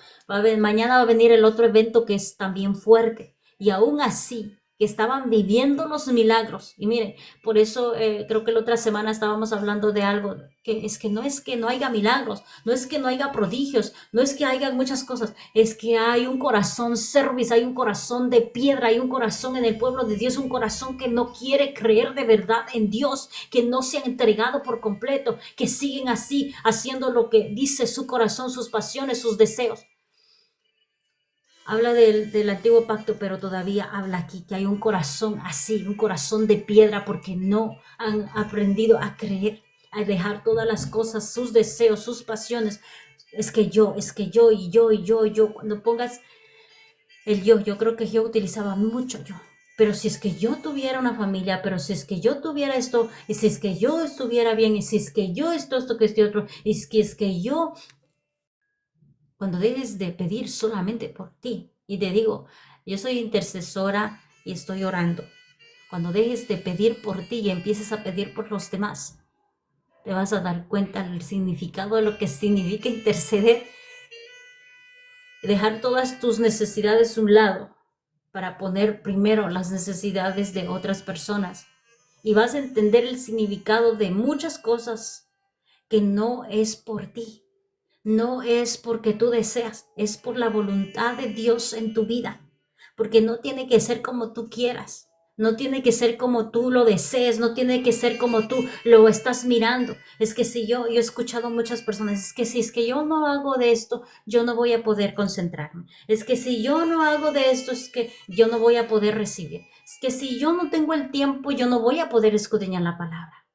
mañana va a venir el otro evento que es también fuerte, y aún así, que estaban viviendo los milagros. Y miren, por eso creo que la otra semana estábamos hablando de algo, que es que no haya milagros, no es que no haya prodigios, no es que haya muchas cosas, es que hay un corazón service, hay un corazón de piedra, hay un corazón en el pueblo de Dios, un corazón que no quiere creer de verdad en Dios, que no se han entregado por completo, que siguen así, haciendo lo que dice su corazón, sus pasiones, sus deseos. Habla del antiguo pacto, pero todavía habla aquí que hay un corazón así, un corazón de piedra, porque no han aprendido a creer, a dejar todas las cosas, sus deseos, sus pasiones. Es que yo, y yo. Cuando pongas el yo creo que yo utilizaba mucho yo. Pero si es que yo tuviera una familia, pero si es que yo tuviera esto, y si es que yo estuviera bien, y si es que yo esto que este otro, y es que yo, cuando dejes de pedir solamente por ti, y te digo, yo soy intercesora y estoy orando, cuando dejes de pedir por ti y empieces a pedir por los demás, te vas a dar cuenta del significado de lo que significa interceder, dejar todas tus necesidades a un lado para poner primero las necesidades de otras personas, y vas a entender el significado de muchas cosas que no es por ti. No es porque tú deseas, es por la voluntad de Dios en tu vida, porque no tiene que ser como tú quieras, No tiene que ser como tú lo desees, no tiene que ser como tú lo estás mirando. Es que si yo he escuchado muchas personas, es que si es que yo no hago de esto, yo no voy a poder concentrarme. Es que si yo no hago de esto, es que yo no voy a poder recibir. Es que si yo no tengo el tiempo, yo no voy a poder escudriñar la palabra.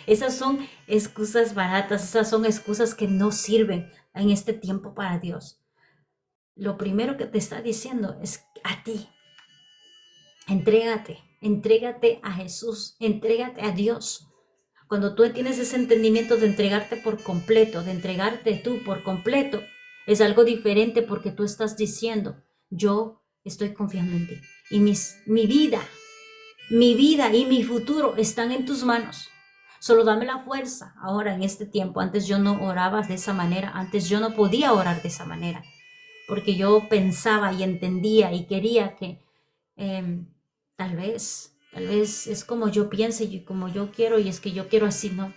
Esas son excusas baratas, esas son excusas que no sirven en este tiempo para Dios. Lo primero que te está diciendo es a ti. Entrégate a Jesús, entrégate a Dios. Cuando tú tienes ese entendimiento de entregarte por completo, de entregarte tú por completo, es algo diferente porque tú estás diciendo, yo estoy confiando en ti. Y mi vida y mi futuro están en tus manos. Solo dame la fuerza ahora en este tiempo. Antes yo no oraba de esa manera, antes yo no podía orar de esa manera, porque yo pensaba y entendía y quería que tal vez es como yo pienso y como yo quiero y es que yo quiero así, ¿no?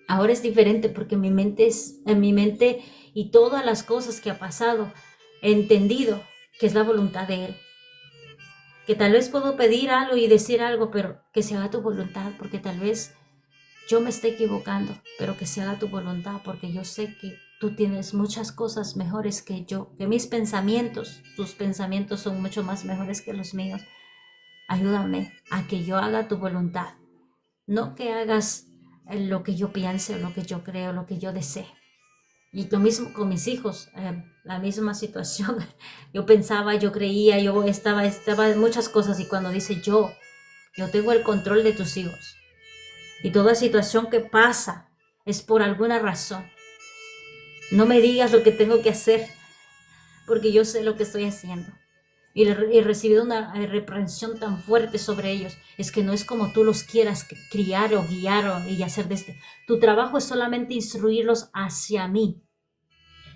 Ahora es diferente porque en mi mente y todas las cosas que ha pasado, he entendido que es la voluntad de Él. Que tal vez puedo pedir algo y decir algo, pero que se haga tu voluntad, porque tal vez yo me esté equivocando, pero que se haga tu voluntad, porque yo sé que tú tienes muchas cosas mejores que yo, que mis pensamientos, tus pensamientos son mucho más mejores que los míos. Ayúdame a que yo haga tu voluntad, no que hagas lo que yo piense, lo que yo creo, lo que yo desee. Y lo mismo con mis hijos, la misma situación. Yo pensaba, yo creía, yo estaba en muchas cosas y cuando dice yo tengo el control de tus hijos. Y toda situación que pasa es por alguna razón. No me digas lo que tengo que hacer, porque yo sé lo que estoy haciendo. Y he recibido una reprensión tan fuerte sobre ellos. Es que no es como tú los quieras criar o guiar y hacer de este. Tu trabajo es solamente instruirlos hacia mí.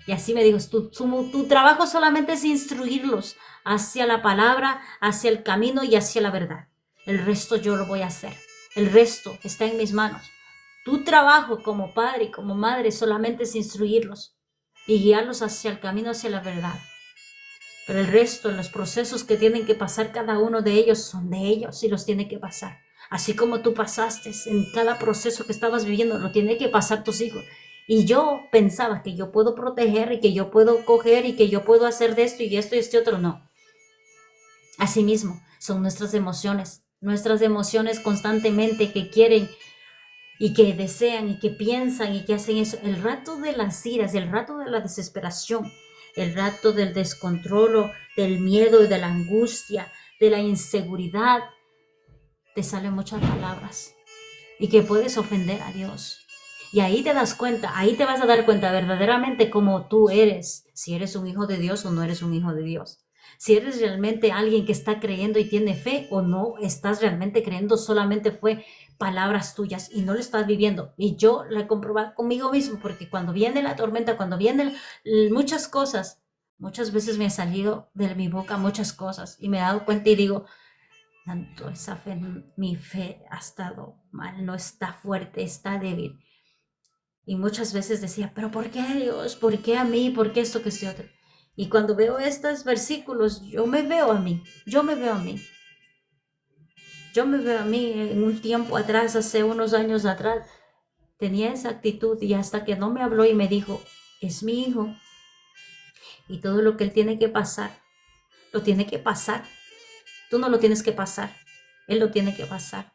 Y así me dijo, tu trabajo solamente es instruirlos hacia la palabra, hacia el camino y hacia la verdad. El resto yo lo voy a hacer. El resto está en mis manos. Tu trabajo como padre y como madre solamente es instruirlos y guiarlos hacia el camino, hacia la verdad. Pero el resto, los procesos que tienen que pasar cada uno de ellos son de ellos y los tiene que pasar. Así como tú pasaste en cada proceso que estabas viviendo, lo tiene que pasar tus hijos. Y yo pensaba que yo puedo proteger y que yo puedo coger y que yo puedo hacer de esto y esto y este otro. No. Asimismo, son nuestras emociones constantemente que quieren y que desean y que piensan y que hacen eso. El rato de las iras, el rato de la desesperación, el rato del descontrolo, del miedo y de la angustia, de la inseguridad, te salen muchas palabras y que puedes ofender a Dios. Y ahí te das cuenta, ahí te vas a dar cuenta verdaderamente cómo tú eres, si eres un hijo de Dios o no eres un hijo de Dios. Si eres realmente alguien que está creyendo y tiene fe o no estás realmente creyendo, solamente fue palabras tuyas y no lo estás viviendo. Y yo la he comprobado conmigo mismo, porque cuando viene la tormenta, cuando vienen muchas cosas, muchas veces me ha salido de mi boca muchas cosas y me he dado cuenta y digo, tanto esa fe, mi fe ha estado mal, no está fuerte, está débil. Y muchas veces decía, pero ¿por qué Dios? ¿Por qué a mí? ¿Por qué esto que este otro? Y cuando veo estos versículos, yo me veo a mí, yo me veo a mí. Yo me veo a mí en un tiempo atrás, hace unos años atrás, tenía esa actitud y hasta que no me habló y me dijo, es mi hijo y todo lo que él tiene que pasar, lo tiene que pasar. Tú no lo tienes que pasar, él lo tiene que pasar.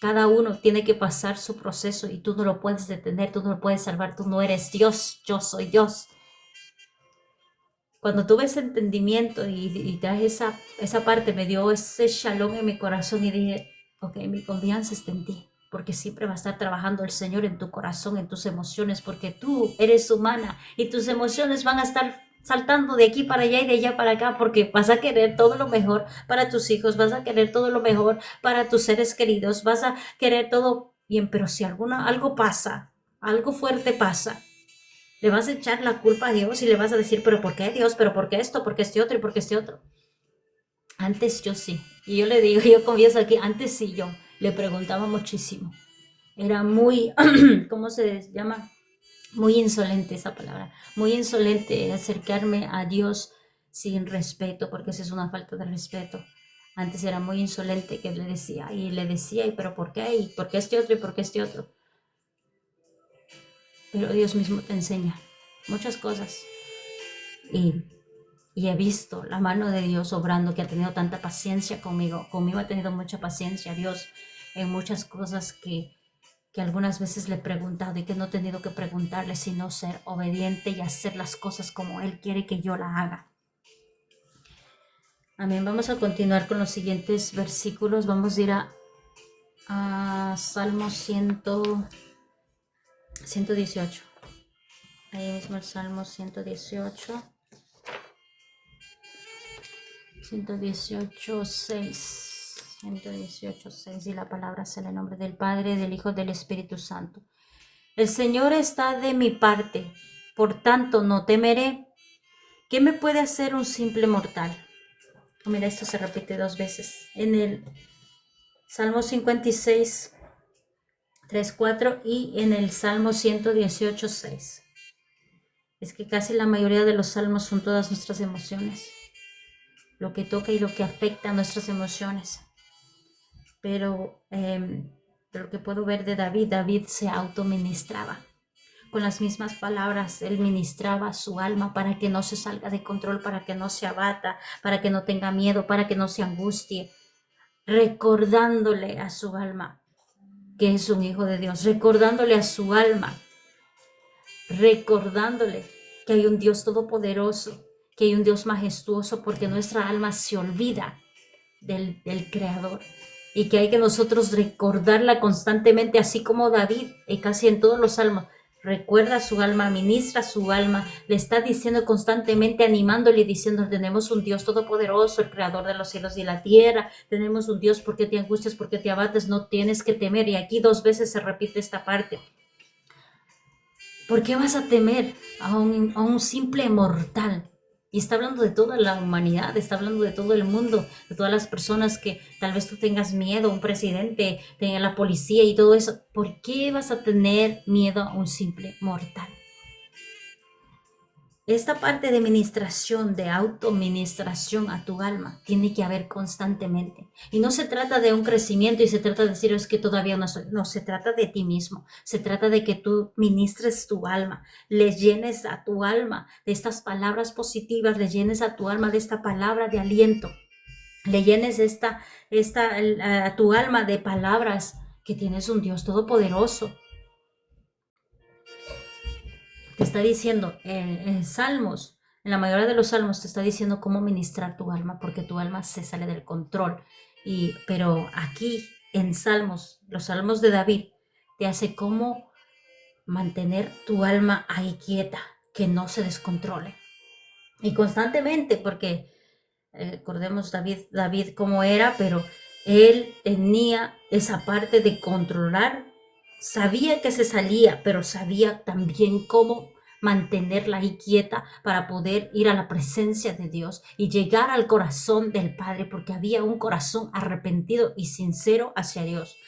Cada uno tiene que pasar su proceso y tú no lo puedes detener, tú no lo puedes salvar, tú no eres Dios, yo soy Dios. Cuando tuve ese entendimiento y esa parte, me dio ese shalom en mi corazón y dije, ok, mi confianza está en ti, porque siempre va a estar trabajando el Señor en tu corazón, en tus emociones, porque tú eres humana y tus emociones van a estar saltando de aquí para allá y de allá para acá, porque vas a querer todo lo mejor para tus hijos, vas a querer todo lo mejor para tus seres queridos, vas a querer todo bien, pero si algo pasa, algo fuerte pasa, le vas a echar la culpa a Dios y le vas a decir, pero ¿por qué Dios? ¿Pero por qué esto? ¿Por qué este otro? ¿Y por qué este otro? Antes yo sí. Y yo le digo, yo confieso aquí, antes sí yo le preguntaba muchísimo. Era muy, ¿cómo se llama? Muy insolente esa palabra. Muy insolente acercarme a Dios sin respeto, porque esa es una falta de respeto. Antes era muy insolente, que le decía, y pero ¿por qué? ¿Y por qué este otro? ¿Y por qué este otro? Pero Dios mismo te enseña muchas cosas. Y he visto la mano de Dios obrando, que ha tenido tanta paciencia conmigo. Conmigo ha tenido mucha paciencia Dios en muchas cosas que algunas veces le he preguntado y que no he tenido que preguntarle, sino ser obediente y hacer las cosas como Él quiere que yo la haga. Amén. Vamos a continuar con los siguientes versículos. Vamos a ir a Salmo 118. Ahí mismo el Salmo 118. 118, 6. 118, 6. Y la palabra sea en el nombre del Padre, del Hijo, del Espíritu Santo. El Señor está de mi parte, por tanto no temeré. ¿Qué me puede hacer un simple mortal? Mira, esto se repite 2 veces. En el Salmo 56, 3, 4 y en el Salmo 118, 6. Es que casi la mayoría de los salmos son todas nuestras emociones, lo que toca y lo que afecta a nuestras emociones. Pero de lo que puedo ver de David se autoministraba. Con las mismas palabras, él ministraba su alma para que no se salga de control, para que no se abata, para que no tenga miedo, para que no se angustie, recordándole a su alma que es un hijo de Dios, recordándole a su alma, recordándole que hay un Dios todopoderoso, que hay un Dios majestuoso, porque nuestra alma se olvida del Creador y que hay que nosotros recordarla constantemente, así como David, y casi en todos los salmos, recuerda su alma, ministra su alma, le está diciendo constantemente, animándole y diciendo, tenemos un Dios todopoderoso, el creador de los cielos y la tierra, tenemos un Dios, ¿por qué te angustias? ¿Por qué te abates? No tienes que temer. Y aquí 2 veces se repite esta parte. ¿Por qué vas a temer a un simple mortal? Y está hablando de toda la humanidad, está hablando de todo el mundo, de todas las personas que tal vez tú tengas miedo, un presidente, tenga la policía y todo eso. ¿Por qué vas a tener miedo a un simple mortal? Esta parte de ministración, de autoministración a tu alma, tiene que haber constantemente. Y no se trata de un crecimiento y se trata de decir, es que todavía no soy. No, se trata de ti mismo. Se trata de que tú ministres tu alma, le llenes a tu alma de estas palabras positivas, le llenes a tu alma de esta palabra de aliento, le llenes a tu alma de palabras que tienes un Dios todopoderoso. Te está diciendo en Salmos, en la mayoría de los salmos te está diciendo cómo ministrar tu alma, porque tu alma se sale del control. Pero aquí en Salmos, los salmos de David, te hace cómo mantener tu alma ahí quieta, que no se descontrole. Y constantemente, porque recordemos David cómo era, pero él tenía esa parte de controlar. Sabía que se salía, pero sabía también cómo mantenerla ahí quieta para poder ir a la presencia de Dios y llegar al corazón del Padre, porque había un corazón arrepentido y sincero hacia Dios.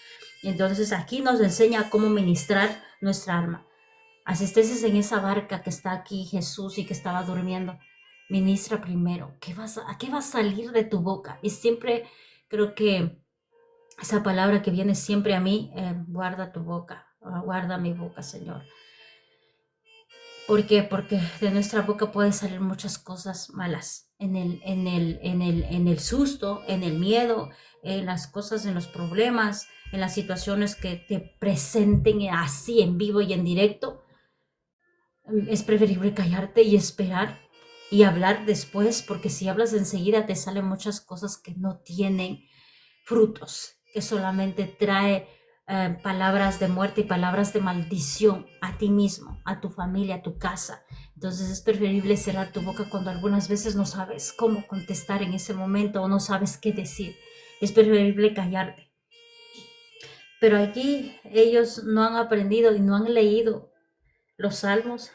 Entonces aquí nos enseña cómo ministrar nuestra alma. Así estés en esa barca que está aquí Jesús y que estaba durmiendo, ministra primero. ¿A qué va a salir de tu boca? Y siempre creo que esa palabra que viene siempre a mí, guarda tu boca, guarda mi boca, Señor. ¿Por qué? Porque de nuestra boca pueden salir muchas cosas malas. En el susto, en el miedo, en las cosas, en los problemas, en las situaciones que te presenten así en vivo y en directo. Es preferible callarte y esperar y hablar después, porque si hablas enseguida te salen muchas cosas que no tienen frutos, que solamente trae palabras de muerte y palabras de maldición a ti mismo, a tu familia, a tu casa. Entonces es preferible cerrar tu boca cuando algunas veces no sabes cómo contestar en ese momento o no sabes qué decir. Es preferible callarte. Pero aquí ellos no han aprendido y no han leído los salmos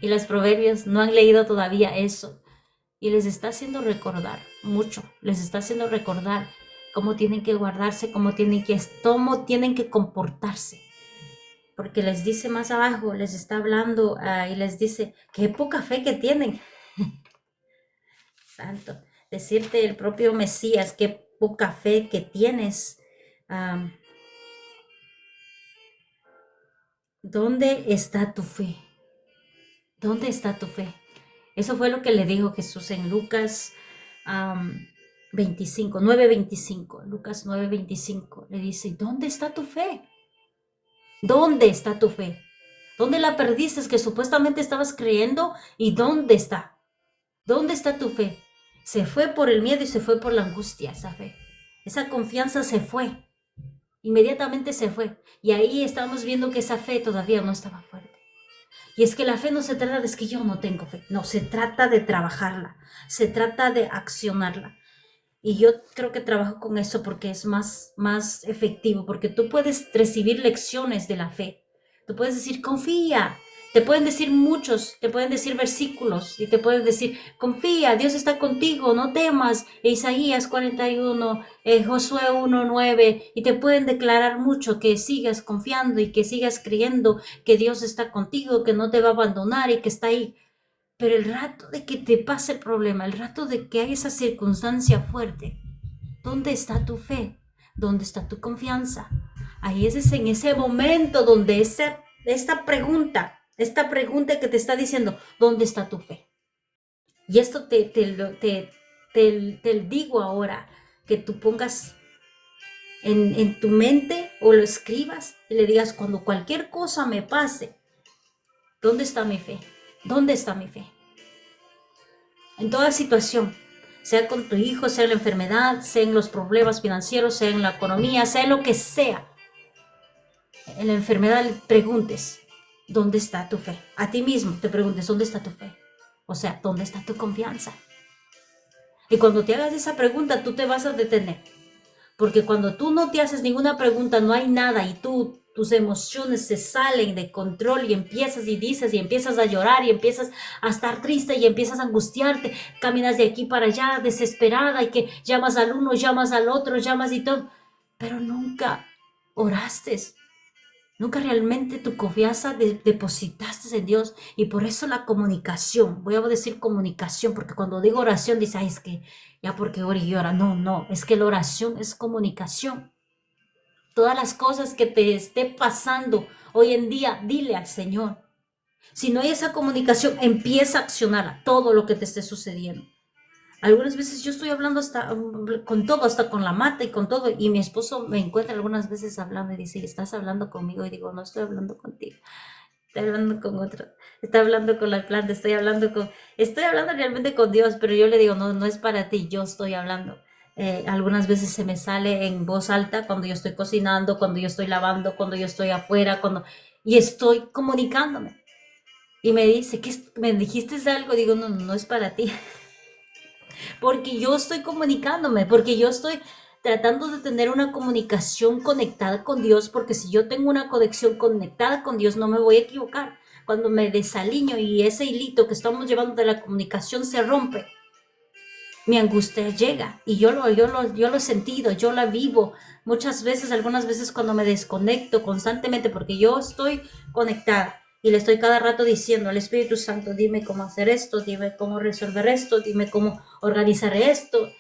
y los proverbios, no han leído todavía eso. Y les está haciendo recordar mucho, les está haciendo recordar cómo tienen que guardarse, cómo tienen que comportarse. Porque les dice más abajo, les está hablando y les dice, qué poca fe que tienen. Santo, decirte el propio Mesías, qué poca fe que tienes, ¿dónde está tu fe? ¿Dónde está tu fe? Eso fue lo que le dijo Jesús en Lucas 9:25. Lucas 9:25 le dice, ¿dónde está tu fe? ¿Dónde está tu fe? ¿Dónde la perdiste? Es que supuestamente estabas creyendo. ¿Y dónde está? ¿Dónde está tu fe? Se fue por el miedo y se fue por la angustia esa fe. Esa confianza se fue. Inmediatamente se fue. Y ahí estamos viendo que esa fe todavía no estaba fuerte. Y es que la fe no se trata de es que yo no tengo fe. No, se trata de trabajarla. Se trata de accionarla. Y yo creo que trabajo con eso porque es más efectivo, porque tú puedes recibir lecciones de la fe. Tú puedes decir, confía. Te pueden decir muchos, te pueden decir versículos y te pueden decir, confía, Dios está contigo, no temas. Isaías 41, Josué 1:9, y te pueden declarar mucho que sigas confiando y que sigas creyendo que Dios está contigo, que no te va a abandonar y que está ahí. Pero el rato de que te pase el problema, el rato de que hay esa circunstancia fuerte, ¿dónde está tu fe? ¿Dónde está tu confianza? Ahí es en ese momento donde esta pregunta que te está diciendo, ¿dónde está tu fe? Y esto te digo ahora, que tú pongas en tu mente o lo escribas y le digas, cuando cualquier cosa me pase, ¿dónde está mi fe? ¿Dónde está mi fe? En toda situación, sea con tu hijo, sea en la enfermedad, sea en los problemas financieros, sea en la economía, sea en lo que sea. En la enfermedad le preguntes, ¿dónde está tu fe? A ti mismo te preguntes, ¿dónde está tu fe? O sea, ¿dónde está tu confianza? Y cuando te hagas esa pregunta, tú te vas a detener. Porque cuando tú no te haces ninguna pregunta, no hay nada y tus emociones se salen de control y empiezas y dices y empiezas a llorar y empiezas a estar triste y empiezas a angustiarte, caminas de aquí para allá desesperada y que llamas al uno, llamas al otro, llamas y todo, pero nunca oraste, nunca realmente tu confianza depositaste en Dios. Y por eso la comunicación, voy a decir comunicación, porque cuando digo oración dice, ay, es que ya porque ora y llora. No, es que la oración es comunicación. Todas las cosas que te esté pasando hoy en día, dile al Señor. Si no hay esa comunicación, empieza a accionar todo lo que te esté sucediendo. Algunas veces yo estoy hablando hasta con todo, hasta con la mata y con todo, y mi esposo me encuentra algunas veces hablando y dice, ¿estás hablando conmigo? Y digo, no estoy hablando contigo, estoy hablando con otro, estoy hablando con la planta, estoy hablando realmente con Dios, pero yo le digo, no es para ti, yo estoy hablando. Algunas veces se me sale en voz alta cuando yo estoy cocinando, cuando yo estoy lavando, cuando yo estoy afuera, y estoy comunicándome. Y me dice, ¿qué me dijiste algo? Digo, no es para ti. Porque yo estoy comunicándome, porque yo estoy tratando de tener una comunicación conectada con Dios, porque si yo tengo una conexión conectada con Dios, no me voy a equivocar. Cuando me desaliño y ese hilito que estamos llevando de la comunicación se rompe, mi angustia llega y yo lo he sentido, yo la vivo muchas veces, algunas veces cuando me desconecto constantemente, porque yo estoy conectada y le estoy cada rato diciendo al Espíritu Santo, dime cómo hacer esto, dime cómo resolver esto, dime cómo organizar esto,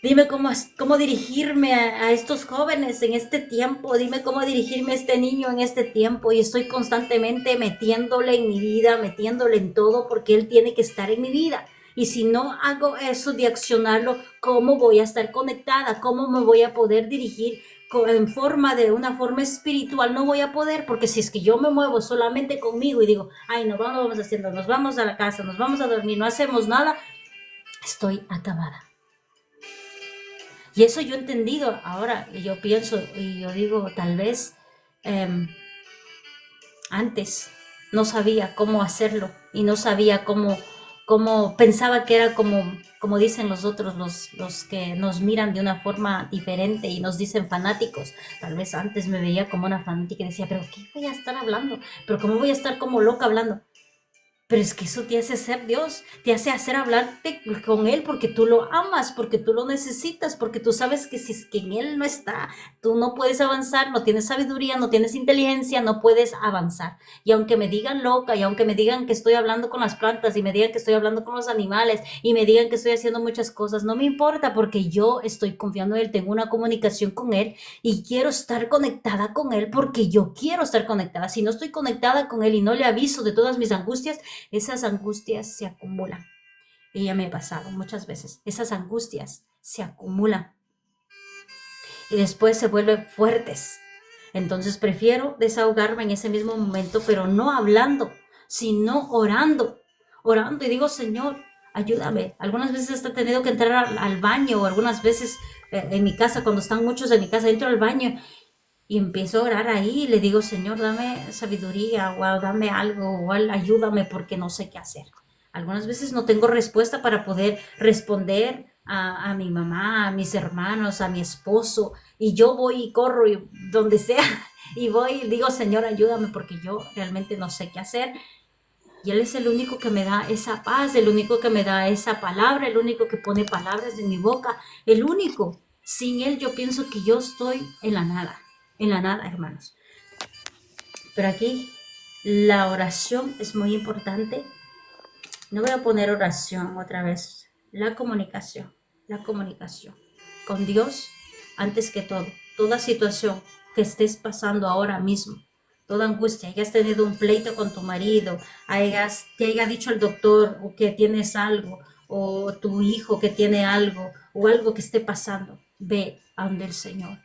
dime cómo dirigirme a estos jóvenes en este tiempo, dime cómo dirigirme a este niño en este tiempo, y estoy constantemente metiéndole en mi vida, metiéndole en todo, porque él tiene que estar en mi vida. Y si no hago eso de accionarlo, ¿cómo voy a estar conectada? ¿Cómo me voy a poder dirigir de una forma espiritual? No voy a poder, porque si es que yo me muevo solamente conmigo y digo, ay, no vamos haciendo, nos vamos a la casa, nos vamos a dormir, no hacemos nada, estoy acabada. Y eso yo he entendido ahora, y yo pienso, y yo digo, tal vez antes no sabía cómo hacerlo y no sabía cómo pensaba que era como dicen los otros, los que nos miran de una forma diferente y nos dicen fanáticos. Tal vez antes me veía como una fanática y decía, pero ¿qué voy a estar hablando? ¿Pero cómo voy a estar como loca hablando? Pero es que eso te hace ser Dios, te hace hacer hablarte con Él porque tú lo amas, porque tú lo necesitas, porque tú sabes que si es que en Él no está, tú no puedes avanzar, no tienes sabiduría, no tienes inteligencia, no puedes avanzar. Y aunque me digan loca, y aunque me digan que estoy hablando con las plantas, y me digan que estoy hablando con los animales, y me digan que estoy haciendo muchas cosas, no me importa porque yo estoy confiando en Él, tengo una comunicación con Él y quiero estar conectada con Él porque yo quiero estar conectada. Si no estoy conectada con Él y no le aviso de todas mis angustias, esas angustias se acumulan. Y ya me ha pasado muchas veces. Esas angustias se acumulan y después se vuelven fuertes. Entonces prefiero desahogarme en ese mismo momento, pero no hablando, sino orando. Orando y digo, Señor, ayúdame. Algunas veces hasta he tenido que entrar al baño, o algunas veces en mi casa, cuando están muchos en mi casa, entro al baño y empiezo a orar ahí y le digo, Señor, dame sabiduría, o dame algo, o ayúdame porque no sé qué hacer. Algunas veces no tengo respuesta para poder responder a mi mamá, a mis hermanos, a mi esposo, y yo voy y corro y donde sea, y voy y digo, Señor, ayúdame porque yo realmente no sé qué hacer. Y Él es el único que me da esa paz, el único que me da esa palabra, el único que pone palabras en mi boca, el único. Sin Él yo pienso que yo estoy en la nada, hermanos. Pero aquí la oración es muy importante. No voy a poner oración otra vez. La comunicación con Dios antes que todo. Toda situación que estés pasando ahora mismo, toda angustia, hayas tenido un pleito con tu marido, te haya dicho el doctor o que tienes algo, o tu hijo que tiene algo, o algo que esté pasando, ve a donde el Señor.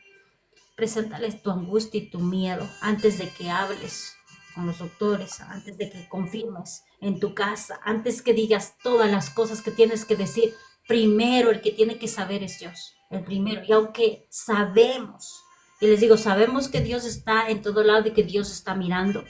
Preséntales tu angustia y tu miedo antes de que hables con los doctores, antes de que confirmes en tu casa, antes que digas todas las cosas que tienes que decir. Primero el que tiene que saber es Dios, el primero. Y aunque sabemos, y les digo, sabemos que Dios está en todo lado y que Dios está mirando,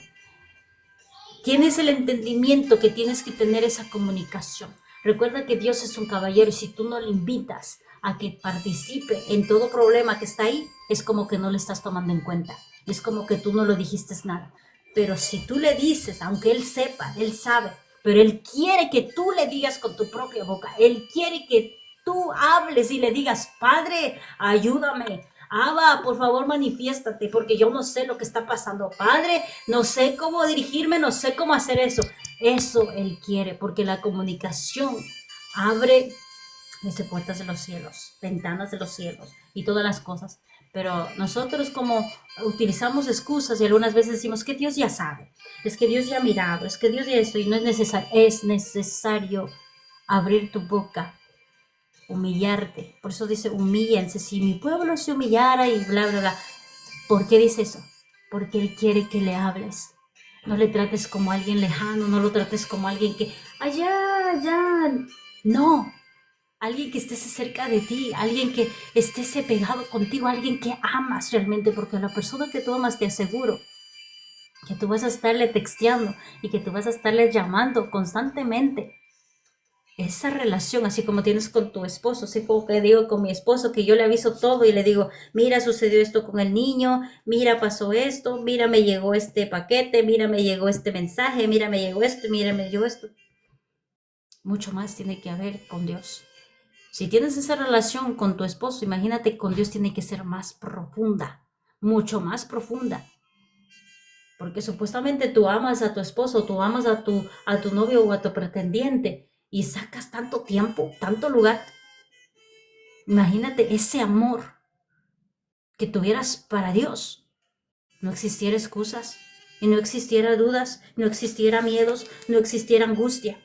tienes el entendimiento que tienes que tener esa comunicación. Recuerda que Dios es un caballero y si tú no le invitas a que participe en todo problema que está ahí, es como que no le estás tomando en cuenta. Es como que tú no lo dijiste nada. Pero si tú le dices, aunque Él sepa, Él sabe, pero Él quiere que tú le digas con tu propia boca. Él quiere que tú hables y le digas, Padre, ayúdame. Abba, por favor, manifiéstate, porque yo no sé lo que está pasando. Padre, no sé cómo dirigirme, no sé cómo hacer eso. Eso Él quiere, porque la comunicación abre desde puertas de los cielos, ventanas de los cielos y todas las cosas. Pero nosotros como utilizamos excusas y algunas veces decimos que Dios ya sabe, es que Dios ya ha mirado, es que Dios ya esto, y no es necesario abrir tu boca, humillarte. Por eso dice, humíllense. Si mi pueblo se humillara y bla, bla, bla. ¿Por qué dice eso? Porque Él quiere que le hables. No le trates como alguien lejano, no lo trates como alguien que, allá, allá. No, alguien que estés cerca de ti, alguien que estés pegado contigo, alguien que amas realmente, porque a la persona que tú amas te aseguro que tú vas a estarle texteando y que tú vas a estarle llamando constantemente. Esa relación, así como tienes con tu esposo, así como que digo con mi esposo, que yo le aviso todo y le digo, mira, sucedió esto con el niño, mira, pasó esto, mira, me llegó este paquete, mira, me llegó este mensaje, mira, me llegó esto, mira, me llegó esto. Mucho más tiene que haber con Dios. Si tienes esa relación con tu esposo, imagínate con Dios tiene que ser más profunda, mucho más profunda. Porque supuestamente tú amas a tu esposo, tú amas a tu novio o a tu pretendiente y sacas tanto tiempo, tanto lugar. Imagínate ese amor que tuvieras para Dios. No existiera excusas y no existiera dudas, no existiera miedos, no existiera angustia.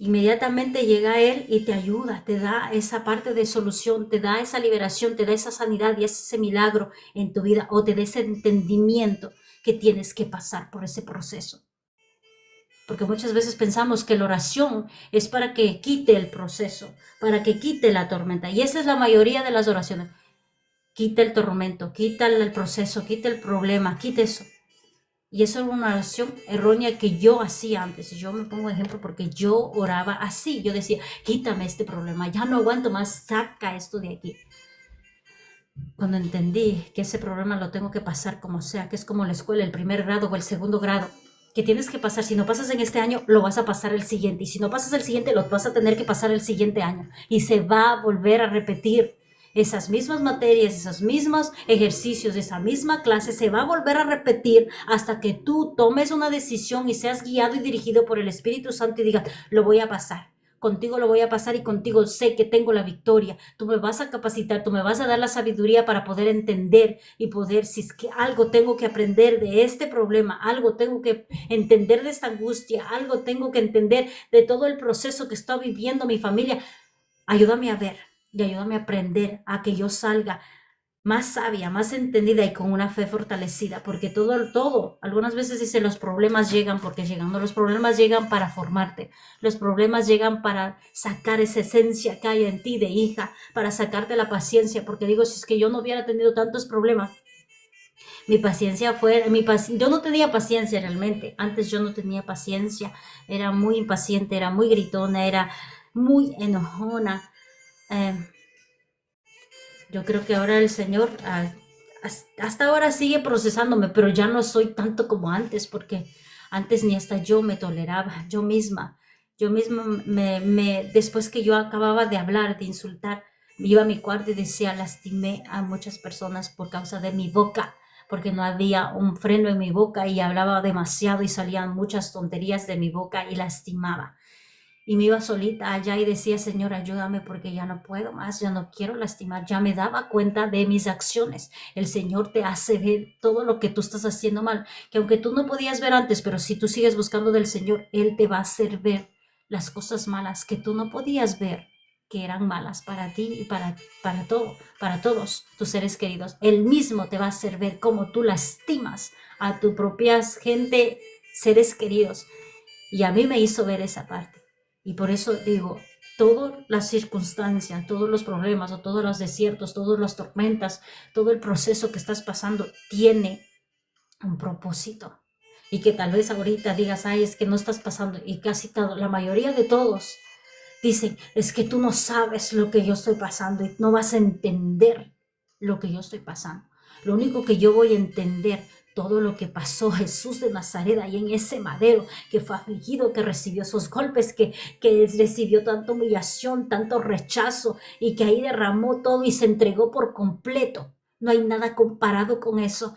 Inmediatamente llega Él y te ayuda, te da esa parte de solución, te da esa liberación, te da esa sanidad y ese milagro en tu vida, o te da ese entendimiento que tienes que pasar por ese proceso. Porque muchas veces pensamos que la oración es para que quite el proceso, para que quite la tormenta. Y esa es la mayoría de las oraciones. Quita el tormento, quita el proceso, quita el problema, quita eso. Y eso era una oración errónea que yo hacía antes. Y yo me pongo de ejemplo porque yo oraba así. Yo decía, quítame este problema, ya no aguanto más, saca esto de aquí. Cuando entendí que ese problema lo tengo que pasar como sea, que es como la escuela, el primer grado o el segundo grado, que tienes que pasar. Si no pasas en este año, lo vas a pasar el siguiente. Y si no pasas el siguiente, lo vas a tener que pasar el siguiente año. Y se va a volver a repetir. Esas mismas materias, esos mismos ejercicios, esa misma clase se va a volver a repetir hasta que tú tomes una decisión y seas guiado y dirigido por el Espíritu Santo y digas, lo voy a pasar. Contigo lo voy a pasar y contigo sé que tengo la victoria. Tú me vas a capacitar, tú me vas a dar la sabiduría para poder entender y poder, si es que algo tengo que aprender de este problema, algo tengo que entender de esta angustia, algo tengo que entender de todo el proceso que está viviendo mi familia, ayúdame a ver y ayúdame a aprender a que yo salga más sabia, más entendida y con una fe fortalecida, porque todo, algunas veces dice los problemas llegan porque llegan, no, los problemas llegan para formarte, los problemas llegan para sacar esa esencia que hay en ti de hija, para sacarte la paciencia, porque digo, si es que yo no hubiera tenido tantos problemas, yo no tenía paciencia realmente, antes yo no tenía paciencia, era muy impaciente, era muy gritona, era muy enojona, eh, yo creo que ahora el Señor hasta ahora sigue procesándome, pero ya no soy tanto como antes, porque antes ni hasta yo me toleraba, yo misma. Yo misma después que yo acababa de hablar, de insultar, me iba a mi cuarto y decía, lastimé a muchas personas por causa de mi boca, porque no había un freno en mi boca y hablaba demasiado y salían muchas tonterías de mi boca y lastimaba. Y me iba solita allá y decía, Señor, ayúdame porque ya no puedo más, ya no quiero lastimar, ya me daba cuenta de mis acciones. El Señor te hace ver todo lo que tú estás haciendo mal, que aunque tú no podías ver antes, pero si tú sigues buscando del Señor, Él te va a hacer ver las cosas malas que tú no podías ver, que eran malas para ti y para todos tus seres queridos. Él mismo te va a hacer ver cómo tú lastimas a tu propia gente, seres queridos. Y a mí me hizo ver esa parte. Y por eso digo, todas las circunstancias, todos los problemas o todos los desiertos, todas las tormentas, todo el proceso que estás pasando tiene un propósito. Y que tal vez ahorita digas, ay, es que no estás pasando. Y casi todo, la mayoría de todos dicen, es que tú no sabes lo que yo estoy pasando y no vas a entender lo que yo estoy pasando. Lo único que yo voy a entender, todo lo que pasó Jesús de Nazaret ahí en ese madero, que fue afligido, que recibió esos golpes, que recibió tanta humillación, tanto rechazo y que ahí derramó todo y se entregó por completo. No hay nada comparado con eso.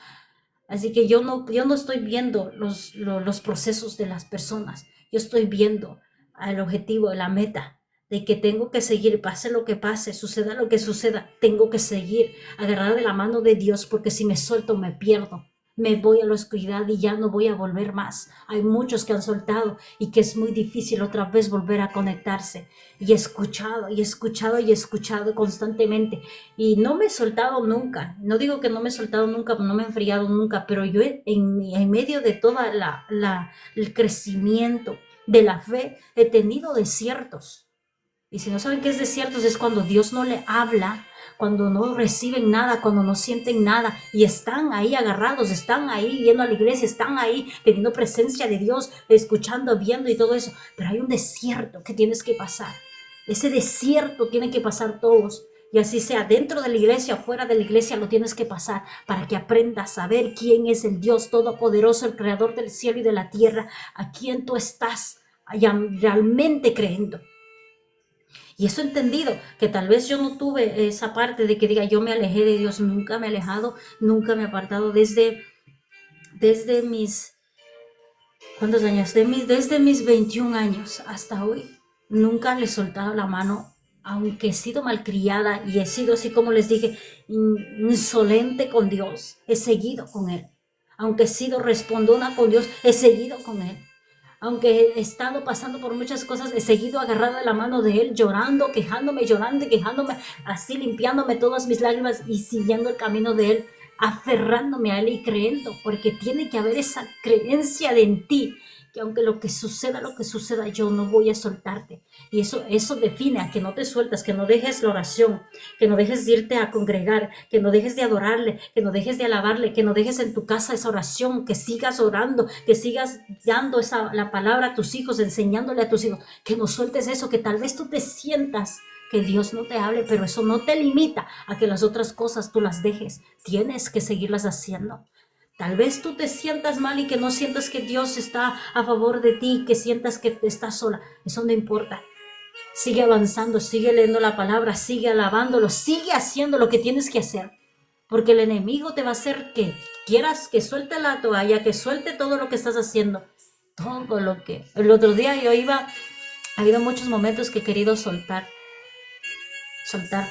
Así que yo no estoy viendo los procesos de las personas. Yo estoy viendo el objetivo, la meta, de que tengo que seguir, pase lo que pase, suceda lo que suceda, tengo que seguir agarrada de la mano de Dios, porque si me suelto me pierdo. Me voy a la oscuridad y ya no voy a volver más. Hay muchos que han soltado y que es muy difícil otra vez volver a conectarse. Y he escuchado y he escuchado y he escuchado constantemente. Y no me he soltado nunca. No digo que no me he soltado nunca, no me he enfriado nunca, pero yo en medio de todo el crecimiento de la fe he tenido desiertos. Y si no saben qué es desiertos, es cuando Dios no le habla, cuando no reciben nada, cuando no sienten nada y están ahí agarrados, están ahí yendo a la iglesia, están ahí teniendo presencia de Dios, escuchando, viendo y todo eso. Pero hay un desierto que tienes que pasar. Ese desierto tienen que pasar todos. Y así sea dentro de la iglesia o fuera de la iglesia, lo tienes que pasar para que aprendas a ver quién es el Dios Todopoderoso, el Creador del cielo y de la tierra, a quien tú estás realmente creyendo. Y eso he entendido, que tal vez yo no tuve esa parte de que diga yo me alejé de Dios, nunca me he alejado, nunca me he apartado desde mis, ¿cuántos años? Desde mis 21 años hasta hoy, nunca le he soltado la mano, aunque he sido malcriada y he sido, así como les dije, insolente con Dios, he seguido con Él. Aunque he sido respondona con Dios, he seguido con Él. Aunque he estado pasando por muchas cosas, he seguido agarrada de la mano de Él, llorando, quejándome, así limpiándome todas mis lágrimas y siguiendo el camino de Él, aferrándome a Él y creyendo, porque tiene que haber esa creencia en ti, que aunque lo que suceda, yo no voy a soltarte. Y eso define a que no te sueltas, que no dejes la oración, que no dejes de irte a congregar, que no dejes de adorarle, que no dejes de alabarle, que no dejes en tu casa esa oración, que sigas orando, que sigas dando la palabra a tus hijos, enseñándole a tus hijos, que no sueltes eso, que tal vez tú te sientas que Dios no te hable, pero eso no te limita a que las otras cosas tú las dejes. Tienes que seguirlas haciendo. Tal vez tú te sientas mal y que no sientas que Dios está a favor de ti, que sientas que estás sola. Eso no importa. Sigue avanzando, sigue leyendo la palabra, sigue alabándolo, sigue haciendo lo que tienes que hacer. Porque el enemigo te va a hacer que quieras que suelte la toalla, que suelte todo lo que estás haciendo. Todo lo que... El otro día ha habido muchos momentos que he querido soltar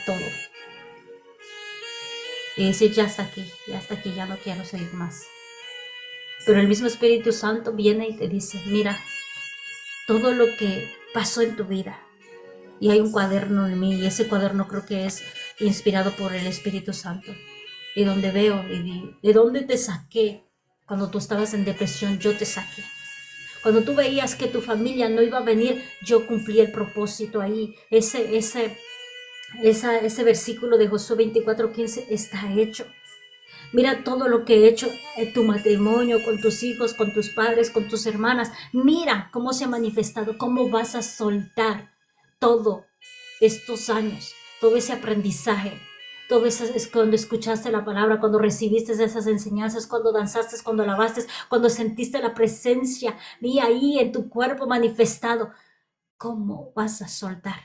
todo. Y decir, ya está aquí, ya no quiero seguir más. Pero el mismo Espíritu Santo viene y te dice, mira, todo lo que pasó en tu vida. Y hay un cuaderno en mí, y ese cuaderno creo que es inspirado por el Espíritu Santo. Y donde veo, y de dónde te saqué, cuando tú estabas en depresión, yo te saqué. Cuando tú veías que tu familia no iba a venir, yo cumplí el propósito ahí. Ese versículo de Josué 24:15 está hecho. Mira todo lo que he hecho en tu matrimonio, con tus hijos, con tus padres, con tus hermanas. Mira cómo se ha manifestado, cómo vas a soltar todo estos años, todo ese aprendizaje, todo eso es cuando escuchaste la palabra, cuando recibiste esas enseñanzas, cuando danzaste, cuando alabaste, cuando sentiste la presencia mía ahí en tu cuerpo manifestado. ¿Cómo vas a soltar?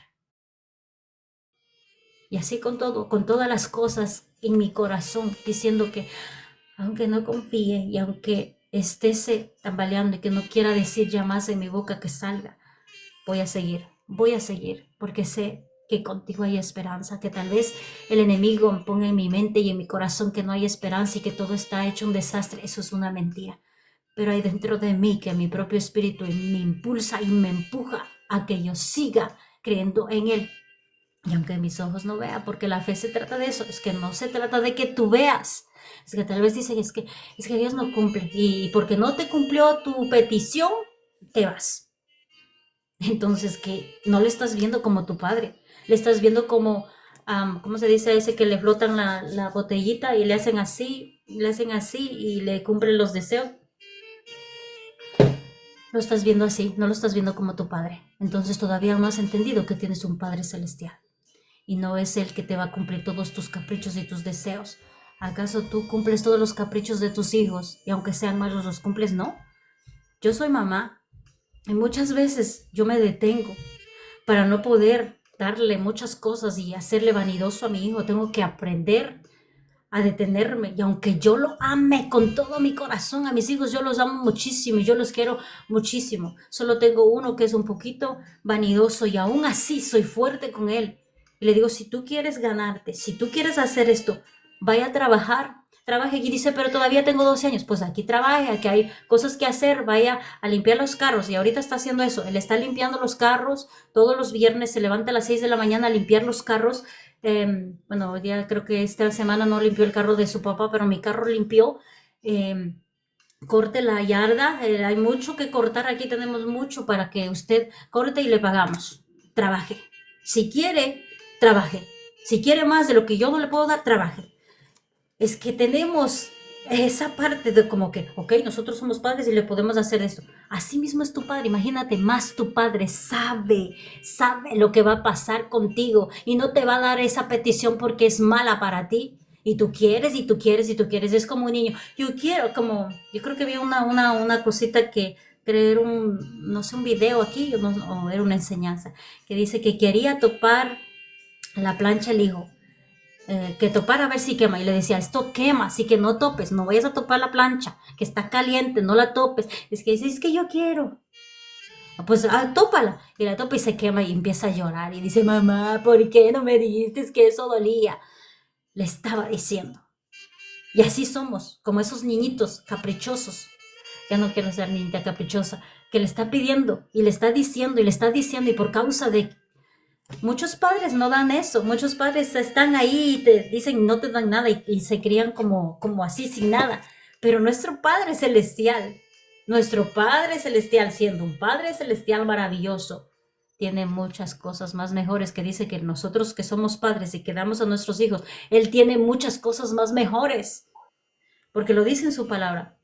Y así con todo, con todas las cosas en mi corazón, diciendo que aunque no confíe y aunque esté tambaleando y que no quiera decir ya más en mi boca que salga, voy a seguir, porque sé que contigo hay esperanza, que tal vez el enemigo me ponga en mi mente y en mi corazón que no hay esperanza y que todo está hecho un desastre. Eso es una mentira. Pero hay dentro de mí que mi propio espíritu me impulsa y me empuja a que yo siga creyendo en Él. Y aunque mis ojos no vean, porque la fe se trata de eso, es que no se trata de que tú veas. Es que tal vez dicen, es que Dios no cumple. Y porque no te cumplió tu petición, te vas. Entonces, que no le estás viendo como tu padre. Le estás viendo como, ¿cómo se dice ese que le flotan la botellita y le hacen así y le cumplen los deseos? Lo estás viendo así, no lo estás viendo como tu padre. Entonces todavía no has entendido que tienes un Padre Celestial. Y no es Él que te va a cumplir todos tus caprichos y tus deseos. ¿Acaso tú cumples todos los caprichos de tus hijos y aunque sean malos los cumples? No. Yo soy mamá y muchas veces yo me detengo para no poder darle muchas cosas y hacerle vanidoso a mi hijo. Tengo que aprender a detenerme, y aunque yo lo ame con todo mi corazón, a mis hijos yo los amo muchísimo y yo los quiero muchísimo. Solo tengo uno que es un poquito vanidoso y aún así soy fuerte con él. Y le digo, si tú quieres ganarte, si tú quieres hacer esto, vaya a trabajar. Trabaje. Y dice, pero todavía tengo 12 años. Pues aquí trabaje, aquí hay cosas que hacer, vaya a limpiar los carros. Y ahorita está haciendo eso. Él está limpiando los carros. Todos los viernes se levanta a las 6 de la mañana a limpiar los carros. Bueno, hoy día creo que esta semana no limpió el carro de su papá, pero mi carro limpió. Corte la yarda. Hay mucho que cortar. Aquí tenemos mucho para que usted corte y le pagamos. Trabaje. Si quiere, trabaje. Si quiere más de lo que yo no le puedo dar, trabaje. Es que tenemos esa parte de como que, ok, nosotros somos padres y le podemos hacer esto. Así mismo es tu padre, imagínate, más tu padre sabe lo que va a pasar contigo y no te va a dar esa petición porque es mala para ti. Y tú quieres, y tú quieres, y tú quieres. Es como un niño. Yo creo que vi una cosita que era no sé, un video aquí, o era una enseñanza, que dice que quería topar la plancha el hijo. Que topara a ver si quema, y le decía, esto quema, así que no topes, no vayas a topar la plancha, que está caliente, no la topes. Es que dice, es que yo quiero. Pues tópala, y la topa y se quema y empieza a llorar y dice, mamá, ¿por qué no me dijiste que eso dolía? Le estaba diciendo. Y así somos, como esos niñitos caprichosos. Ya no quiero ser niñita caprichosa, que le está pidiendo y le está diciendo y le está diciendo, y por causa de muchos padres no dan eso, muchos padres están ahí y te dicen no te dan nada y se crían como así sin nada. Pero nuestro Padre Celestial, siendo un Padre Celestial maravilloso, tiene muchas cosas más mejores, que dice que nosotros que somos padres y que damos a nuestros hijos, Él tiene muchas cosas más mejores, porque lo dice en su palabra.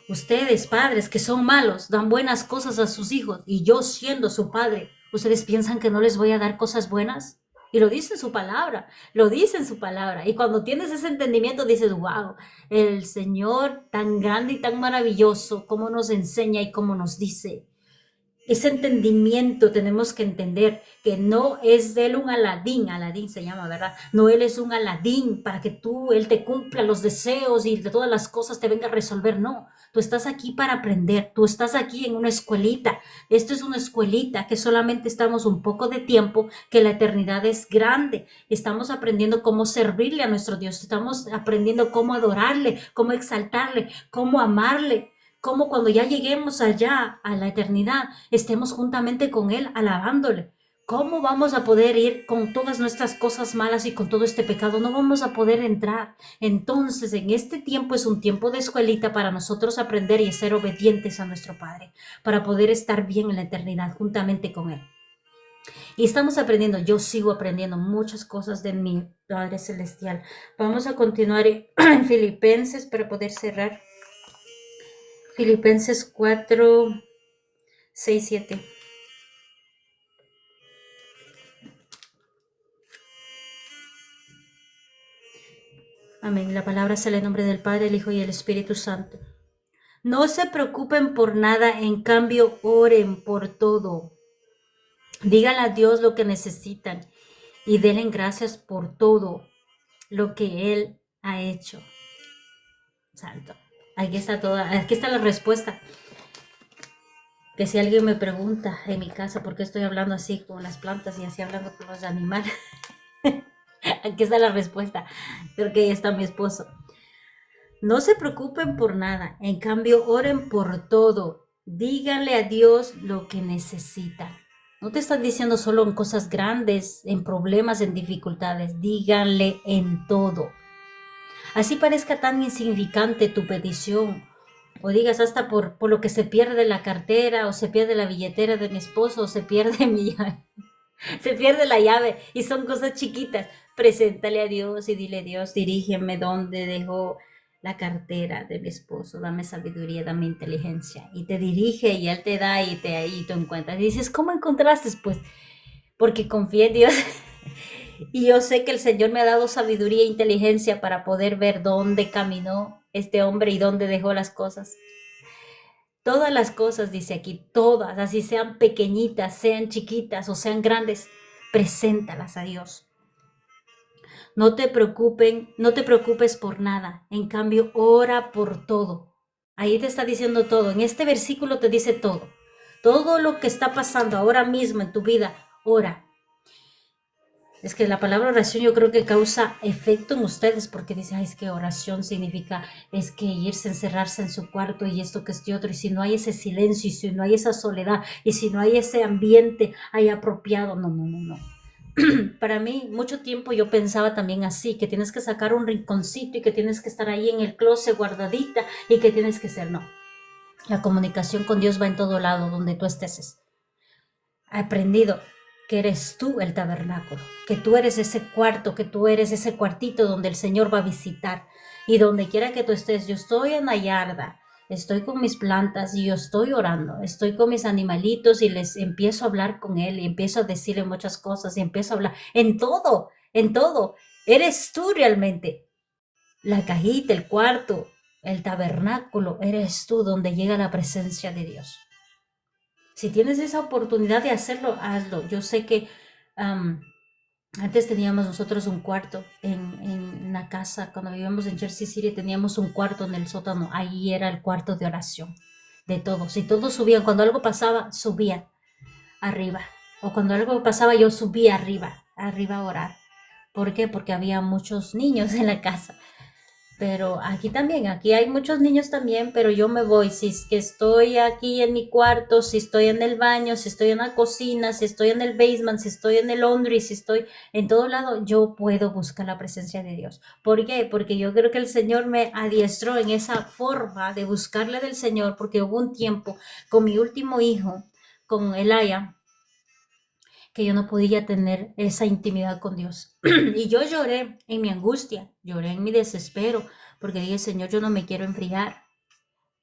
Ustedes, padres que son malos, dan buenas cosas a sus hijos, y yo siendo su padre, ¿ustedes piensan que no les voy a dar cosas buenas? Y lo dice en su palabra, lo dice en su palabra. Y cuando tienes ese entendimiento dices, wow, el Señor tan grande y tan maravilloso, cómo nos enseña y cómo nos dice. Ese entendimiento tenemos que entender que no es de él un Aladín se llama, ¿verdad? No él es un Aladín para que él te cumpla los deseos y de todas las cosas te venga a resolver, no. Tú estás aquí para aprender, tú estás aquí en una escuelita. Esto es una escuelita que solamente estamos un poco de tiempo, que la eternidad es grande. Estamos aprendiendo cómo servirle a nuestro Dios, estamos aprendiendo cómo adorarle, cómo exaltarle, cómo amarle. Como cuando ya lleguemos allá a la eternidad, estemos juntamente con Él alabándole. ¿Cómo vamos a poder ir con todas nuestras cosas malas y con todo este pecado? No vamos a poder entrar. Entonces, en este tiempo es un tiempo de escuelita para nosotros aprender y ser obedientes a nuestro Padre, para poder estar bien en la eternidad juntamente con Él. Y estamos aprendiendo, yo sigo aprendiendo muchas cosas de mi Padre Celestial. Vamos a continuar en Filipenses para poder cerrar. Filipenses 4, 6, 7. Amén. La palabra sale en nombre del Padre, el Hijo y el Espíritu Santo. No se preocupen por nada, en cambio oren por todo. Díganle a Dios lo que necesitan y denle gracias por todo lo que Él ha hecho. Santo. Aquí está la respuesta. Que si alguien me pregunta en mi casa por qué estoy hablando así con las plantas y así hablando con los animales, aquí está la respuesta, porque ahí está mi esposo. No se preocupen por nada, en cambio oren por todo. Díganle a Dios lo que necesitan. No te están diciendo solo en cosas grandes, en problemas, en dificultades. Díganle en todo. Así parezca tan insignificante tu petición, o digas hasta por lo que se pierde la cartera, o se pierde la billetera de mi esposo, o se pierde se pierde la llave, y son cosas chiquitas. Preséntale a Dios y dile: Dios, dirígeme dónde dejó la cartera de mi esposo, dame sabiduría, dame inteligencia. Y te dirige y Él te da y tú encuentras. Y dices: ¿cómo encontraste? Pues porque confié en Dios. Y yo sé que el Señor me ha dado sabiduría e inteligencia para poder ver dónde caminó este hombre y dónde dejó las cosas. Todas las cosas, dice aquí, todas, así sean pequeñitas, sean chiquitas o sean grandes, preséntalas a Dios. No te preocupes por nada. En cambio, ora por todo. Ahí te está diciendo todo. En este versículo te dice todo. Todo lo que está pasando ahora mismo en tu vida, ora. Es que la palabra oración yo creo que causa efecto en ustedes, porque dicen: es que oración significa, es que irse, encerrarse en su cuarto y esto que este otro, y si no hay ese silencio, y si no hay esa soledad, y si no hay ese ambiente ahí apropiado, no. Para mí, mucho tiempo yo pensaba también así, que tienes que sacar un rinconcito y que tienes que estar ahí en el closet guardadita y que tienes que ser, no. La comunicación con Dios va en todo lado, donde tú estés. He aprendido que eres tú el tabernáculo, que tú eres ese cuarto, que tú eres ese cuartito donde el Señor va a visitar. Y donde quiera que tú estés, yo estoy en la yarda, estoy con mis plantas y yo estoy orando, estoy con mis animalitos y les empiezo a hablar con Él y empiezo a decirle muchas cosas y empiezo a hablar en todo. Eres tú realmente. La cajita, el cuarto, el tabernáculo, eres tú donde llega la presencia de Dios. Si tienes esa oportunidad de hacerlo, hazlo. Yo sé que antes teníamos nosotros un cuarto en la casa, cuando vivíamos en Jersey City teníamos un cuarto en el sótano, ahí era el cuarto de oración de todos, y todos subían, cuando algo pasaba, subían arriba, o cuando algo pasaba yo subía arriba a orar. ¿Por qué? Porque había muchos niños en la casa. Pero aquí también, aquí hay muchos niños también, pero yo me voy, si es que estoy aquí en mi cuarto, si estoy en el baño, si estoy en la cocina, si estoy en el basement, si estoy en el laundry, si estoy en todo lado, yo puedo buscar la presencia de Dios. ¿Por qué? Porque yo creo que el Señor me adiestró en esa forma de buscarle del Señor, porque hubo un tiempo con mi último hijo, con Elaya, que yo no podía tener esa intimidad con Dios. Y yo lloré en mi angustia, lloré en mi desespero, porque dije: Señor, yo no me quiero enfriar,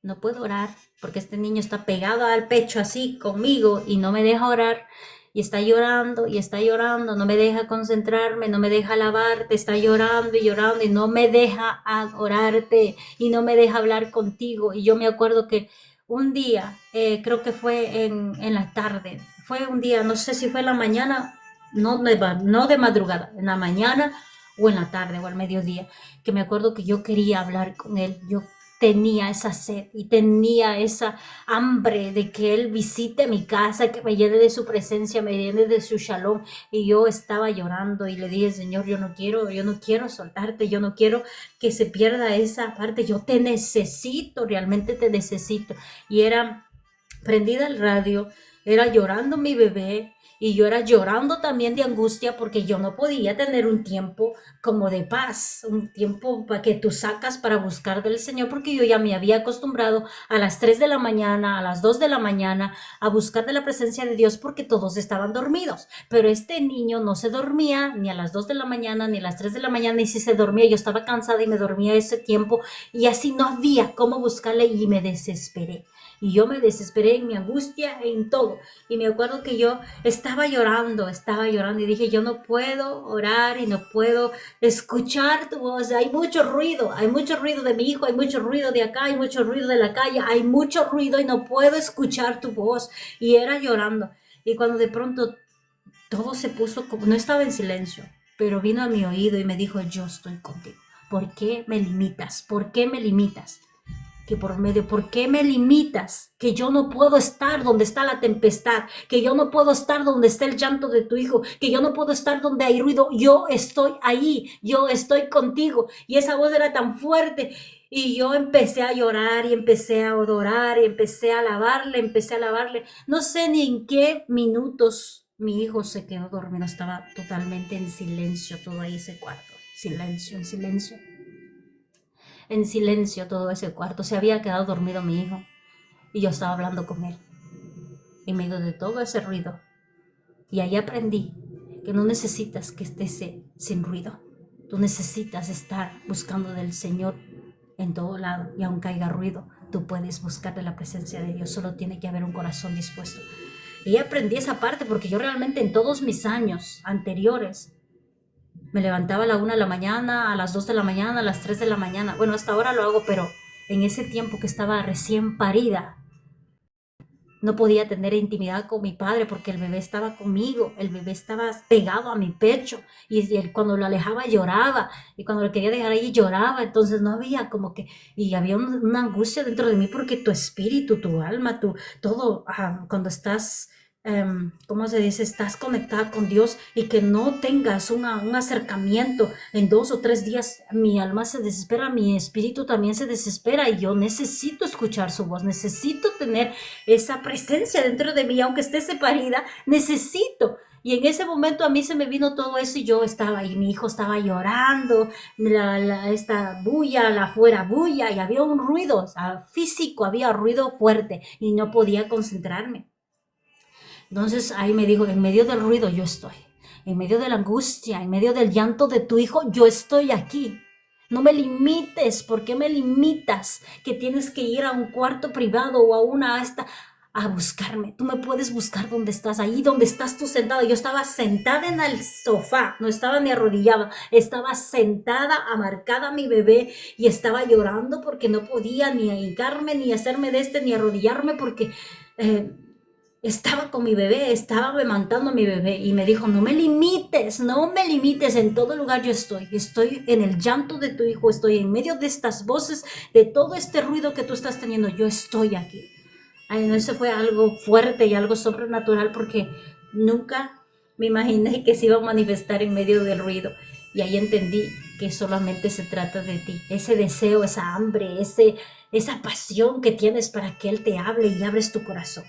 no puedo orar, porque este niño está pegado al pecho así conmigo y no me deja orar. y está llorando, no me deja concentrarme, no me deja alabarte, está llorando y no me deja adorarte y no me deja hablar contigo. Y yo me acuerdo que un día, creo que fue en la tarde, fue un día, no sé si fue en la mañana, no de madrugada, en la mañana o en la tarde o al mediodía, que me acuerdo que yo quería hablar con él, yo tenía esa sed y tenía esa hambre de que Él visite mi casa, que me llene de su presencia, me llene de su shalom. Y yo estaba llorando y le dije, Señor, yo no quiero soltarte, yo no quiero que se pierda esa parte, yo te necesito, realmente te necesito. Y era prendida el radio, era llorando mi bebé y yo era llorando también de angustia porque yo no podía tener un tiempo como de paz, un tiempo para que tú sacas para buscar del Señor, porque yo ya me había acostumbrado a las 3 de la mañana, a las 2 de la mañana a buscar de la presencia de Dios porque todos estaban dormidos, pero este niño no se dormía ni a las 2 de la mañana ni a las 3 de la mañana, y si se dormía yo estaba cansada y me dormía ese tiempo y así no había cómo buscarle y me desesperé. Y yo me desesperé en mi angustia, en todo. Y me acuerdo que yo estaba llorando y dije, yo no puedo orar y no puedo escuchar tu voz. Hay mucho ruido de mi hijo, hay mucho ruido de acá, hay mucho ruido de la calle, hay mucho ruido y no puedo escuchar tu voz. Y era llorando. Y cuando de pronto todo se puso como, no estaba en silencio, pero vino a mi oído y me dijo, yo estoy contigo. ¿Por qué me limitas? ¿Por qué me limitas? Que ¿por qué me limitas? Que yo no puedo estar donde está la tempestad, que yo no puedo estar donde está el llanto de tu hijo, que yo no puedo estar donde hay ruido. Yo estoy ahí, yo estoy contigo. Y esa voz era tan fuerte. Y yo empecé a llorar y empecé a adorar y empecé a alabarle. No sé ni en qué minutos mi hijo se quedó dormido. Estaba totalmente en silencio todo ahí ese cuarto. Silencio, en silencio. En silencio todo ese cuarto. Se había quedado dormido mi hijo y yo estaba hablando con él en medio de todo ese ruido. Y ahí aprendí que no necesitas que estés sin ruido. Tú necesitas estar buscando del Señor en todo lado, y aunque haya ruido, tú puedes buscar de la presencia de Dios. Solo tiene que haber un corazón dispuesto. Y aprendí esa parte porque yo realmente en todos mis años anteriores me levantaba a la 1 de la mañana, a las 2 de la mañana, a las 3 de la mañana. Bueno, hasta ahora lo hago, pero en ese tiempo que estaba recién parida, no podía tener intimidad con mi padre porque el bebé estaba conmigo, el bebé estaba pegado a mi pecho y él, cuando lo alejaba lloraba, y cuando lo quería dejar ahí lloraba. Entonces no había como que, y había una angustia dentro de mí porque tu espíritu, tu alma, todo, cuando estás, ¿cómo se dice? Estás conectada con Dios y que no tengas un acercamiento en 2 o 3 días, mi alma se desespera, mi espíritu también se desespera y yo necesito escuchar su voz, necesito tener esa presencia dentro de mí, aunque esté separada, necesito. Y en ese momento a mí se me vino todo eso y yo estaba ahí, mi hijo estaba llorando, esta bulla, la fuera bulla, y había un ruido, o sea, físico, había ruido fuerte y no podía concentrarme. Entonces ahí me dijo, en medio del ruido yo estoy, en medio de la angustia, en medio del llanto de tu hijo, yo estoy aquí. No me limites. ¿Por qué me limitas? Que tienes que ir a un cuarto privado o a buscarme. Tú me puedes buscar donde estás, ahí donde estás tú sentada. Yo estaba sentada en el sofá, no estaba ni arrodillada, estaba sentada, amarcada a mi bebé y estaba llorando porque no podía ni hincarme, ni hacerme ni arrodillarme porque estaba con mi bebé, estaba amamantando a mi bebé y me dijo, no me limites, en todo lugar yo estoy en el llanto de tu hijo, estoy en medio de estas voces, de todo este ruido que tú estás teniendo, yo estoy aquí. Ay, no, eso fue algo fuerte y algo sobrenatural porque nunca me imaginé que se iba a manifestar en medio del ruido. Y ahí entendí que solamente se trata de ti, ese deseo, esa hambre, esa pasión que tienes para que Él te hable y abres tu corazón.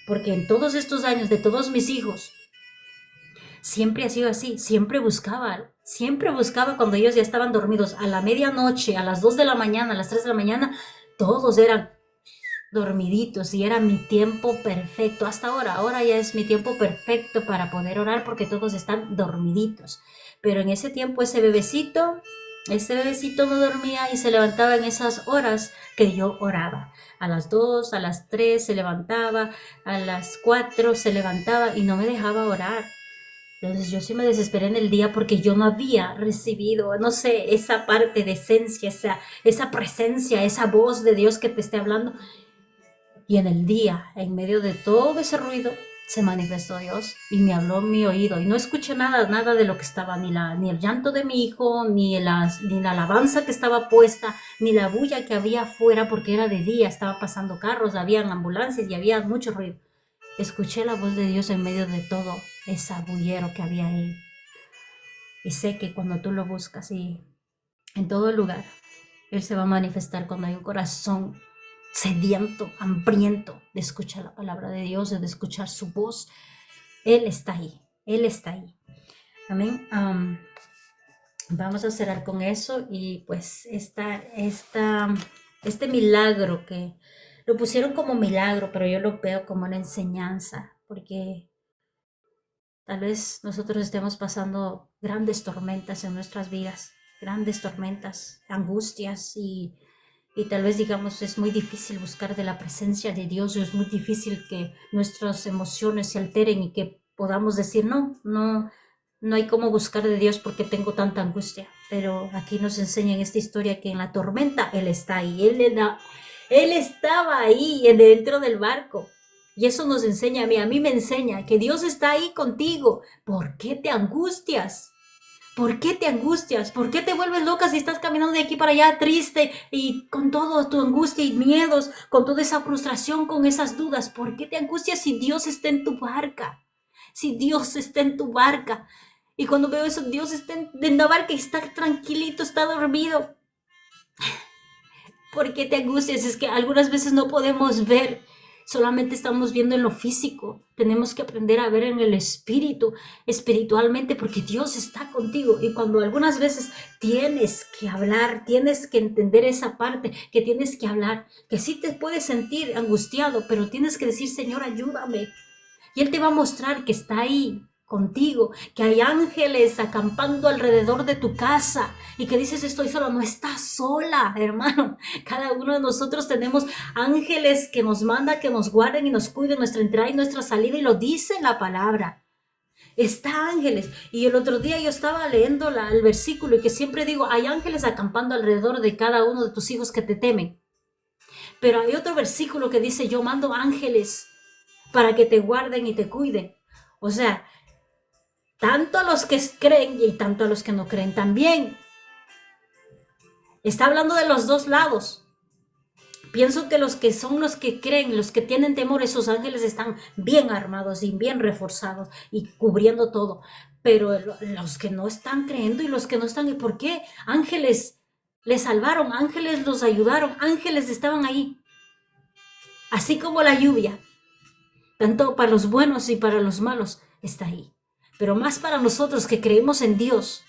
Porque en todos estos años de todos mis hijos, siempre ha sido así, siempre buscaba cuando ellos ya estaban dormidos, a la medianoche, a las 2 de la mañana, a las 3 de la mañana, todos eran dormiditos y era mi tiempo perfecto. Hasta ahora ya es mi tiempo perfecto para poder orar porque todos están dormiditos. Pero en ese tiempo ese bebecito Este bebecito no dormía y se levantaba en esas horas que yo oraba. A las 2, a las 3 se levantaba, a las 4 se levantaba y no me dejaba orar. Entonces yo sí me desesperé en el día porque yo no había recibido, no sé, esa parte de esencia, esa presencia, esa voz de Dios que te esté hablando. Y en el día, en medio de todo ese ruido, se manifestó Dios y me habló en mi oído. Y no escuché nada de lo que estaba, ni el llanto de mi hijo, ni la alabanza que estaba puesta, ni la bulla que había afuera, porque era de día, estaba pasando carros, habían ambulancias y había mucho ruido. Escuché la voz de Dios en medio de todo ese bullero que había ahí. Y sé que cuando tú lo buscas y en todo lugar, Él se va a manifestar cuando hay un corazón sediento, hambriento de escuchar la palabra de Dios, de escuchar su voz. Él está ahí, Él está ahí. Amén. Vamos a cerrar con eso y pues este milagro que lo pusieron como milagro, pero yo lo veo como una enseñanza, porque tal vez nosotros estemos pasando grandes tormentas en nuestras vidas, grandes tormentas, angustias y tal vez digamos es muy difícil buscar de la presencia de Dios, es muy difícil que nuestras emociones se alteren y que podamos decir no hay cómo buscar de Dios porque tengo tanta angustia. Pero aquí nos enseña en esta historia que en la tormenta Él está ahí, Él estaba ahí dentro del barco. Y eso nos enseña a mí me enseña que Dios está ahí contigo. ¿Por qué te angustias? ¿Por qué te angustias? ¿Por qué te vuelves loca si estás caminando de aquí para allá triste y con toda tu angustia y miedos, con toda esa frustración, con esas dudas? ¿Por qué te angustias si Dios está en tu barca? Si Dios está en tu barca. Y cuando veo eso, Dios está en la barca y está tranquilito, está dormido. ¿Por qué te angustias? Es que algunas veces no podemos ver, solamente estamos viendo en lo físico. Tenemos que aprender a ver en el espíritu, espiritualmente, porque Dios está contigo. Y cuando algunas veces tienes que hablar, tienes que entender esa parte, que tienes que hablar, que sí te puedes sentir angustiado, pero tienes que decir, Señor, ayúdame. Y Él te va a mostrar que está ahí contigo, que hay ángeles acampando alrededor de tu casa y que dices estoy sola. No estás sola, hermano. Cada uno de nosotros tenemos ángeles que nos manda, que nos guarden y nos cuiden nuestra entrada y nuestra salida, y lo dice la palabra. Está ángeles. Y el otro día yo estaba leyendo el versículo y que siempre digo, hay ángeles acampando alrededor de cada uno de tus hijos que te temen. Pero hay otro versículo que dice, yo mando ángeles para que te guarden y te cuiden. O sea, tanto a los que creen y tanto a los que no creen también. Está hablando de los dos lados. Pienso que los que son los que creen, los que tienen temor, esos ángeles están bien armados y bien reforzados y cubriendo todo. Pero los que no están creyendo y los que no están, ¿y por qué? Ángeles les salvaron, ángeles los ayudaron, ángeles estaban ahí. Así como la lluvia, tanto para los buenos y para los malos, está ahí. Pero más para nosotros que creemos en Dios,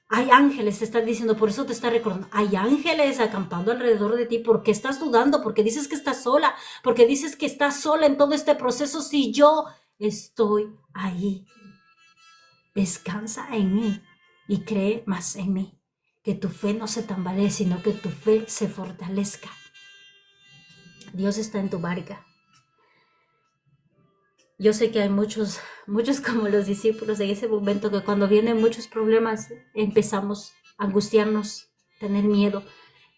hay ángeles, te están diciendo, por eso te está recordando, hay ángeles acampando alrededor de ti. ¿Por qué estás dudando? ¿Por qué dices que estás sola? ¿Por qué dices que estás sola en todo este proceso si yo estoy ahí? Descansa en mí y cree más en mí. Que tu fe no se tambalee, sino que tu fe se fortalezca. Dios está en tu barca. Yo sé que hay muchos como los discípulos en ese momento que cuando vienen muchos problemas empezamos a angustiarnos, tener miedo.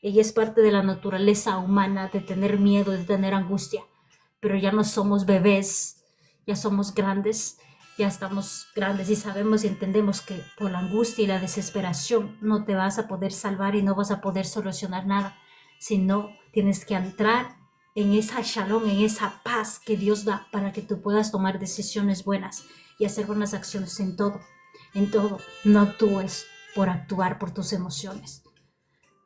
Ella es parte de la naturaleza humana de tener miedo, de tener angustia. Pero ya no somos bebés, ya somos grandes, ya estamos grandes y sabemos y entendemos que por la angustia y la desesperación no te vas a poder salvar y no vas a poder solucionar nada, sino tienes que entrar en esa shalom, en esa paz que Dios da para que tú puedas tomar decisiones buenas y hacer buenas acciones en todo. En todo, no actúes por actuar por tus emociones.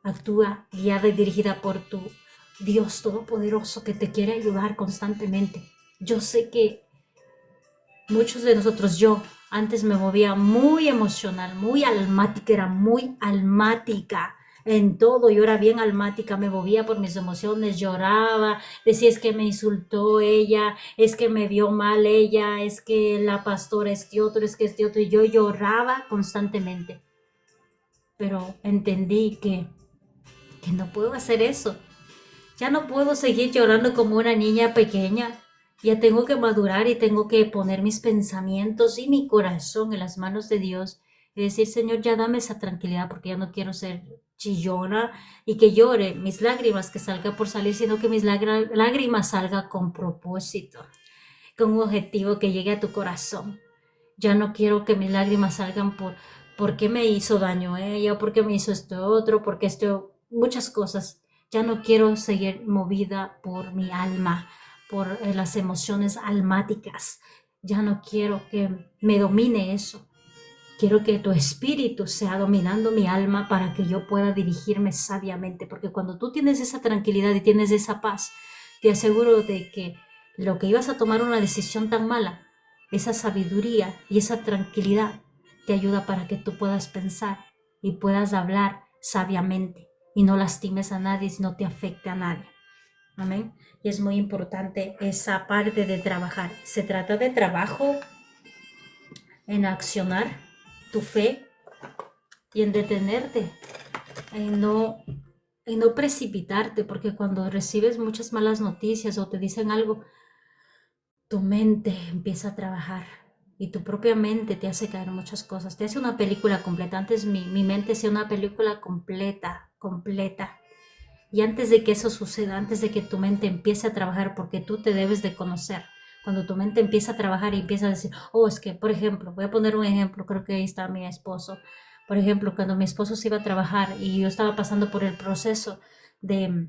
Actúa guiada y dirigida por tu Dios Todopoderoso que te quiere ayudar constantemente. Yo sé que muchos de nosotros, yo antes me movía muy emocional, muy almática, era muy almática en todo. Yo era bien almática, me movía por mis emociones, lloraba, decía es que me insultó ella, es que me vio mal ella, es que la pastora es de otro, es que es de otro, y yo lloraba constantemente. pero entendí que no puedo hacer eso. Ya no puedo seguir llorando como una niña pequeña. Ya tengo que madurar y tengo que poner mis pensamientos y mi corazón en las manos de Dios y decir, Señor, ya dame esa tranquilidad porque ya no quiero ser chillona y que llore mis lágrimas que salga por salir, sino que mis lágrimas salga con propósito, con un objetivo que llegue a tu corazón. Ya no quiero que mis lágrimas salgan por qué me hizo daño ella, por qué me hizo esto otro, porque esto, muchas cosas. Ya no quiero seguir movida por mi alma, por las emociones almáticas. Ya no quiero que me domine eso. Quiero que tu espíritu sea dominando mi alma para que yo pueda dirigirme sabiamente, porque cuando tú tienes esa tranquilidad y tienes esa paz, te aseguro de que lo que ibas a tomar una decisión tan mala, esa sabiduría y esa tranquilidad te ayuda para que tú puedas pensar y puedas hablar sabiamente y no lastimes a nadie, no te afecte a nadie. Amén. Y es muy importante esa parte de trabajar. Se trata de trabajo en accionar tu fe y en detenerte, en no precipitarte, porque cuando recibes muchas malas noticias o te dicen algo, tu mente empieza a trabajar y tu propia mente te hace caer muchas cosas, te hace una película completa. Antes mi mente hacía una película completa. Y antes de que eso suceda, antes de que tu mente empiece a trabajar, porque tú te debes de conocer, cuando tu mente empieza a trabajar y empieza a decir, oh, es que, por ejemplo, voy a poner un ejemplo, creo que ahí está mi esposo. Por ejemplo, cuando mi esposo se iba a trabajar y yo estaba pasando por el proceso de,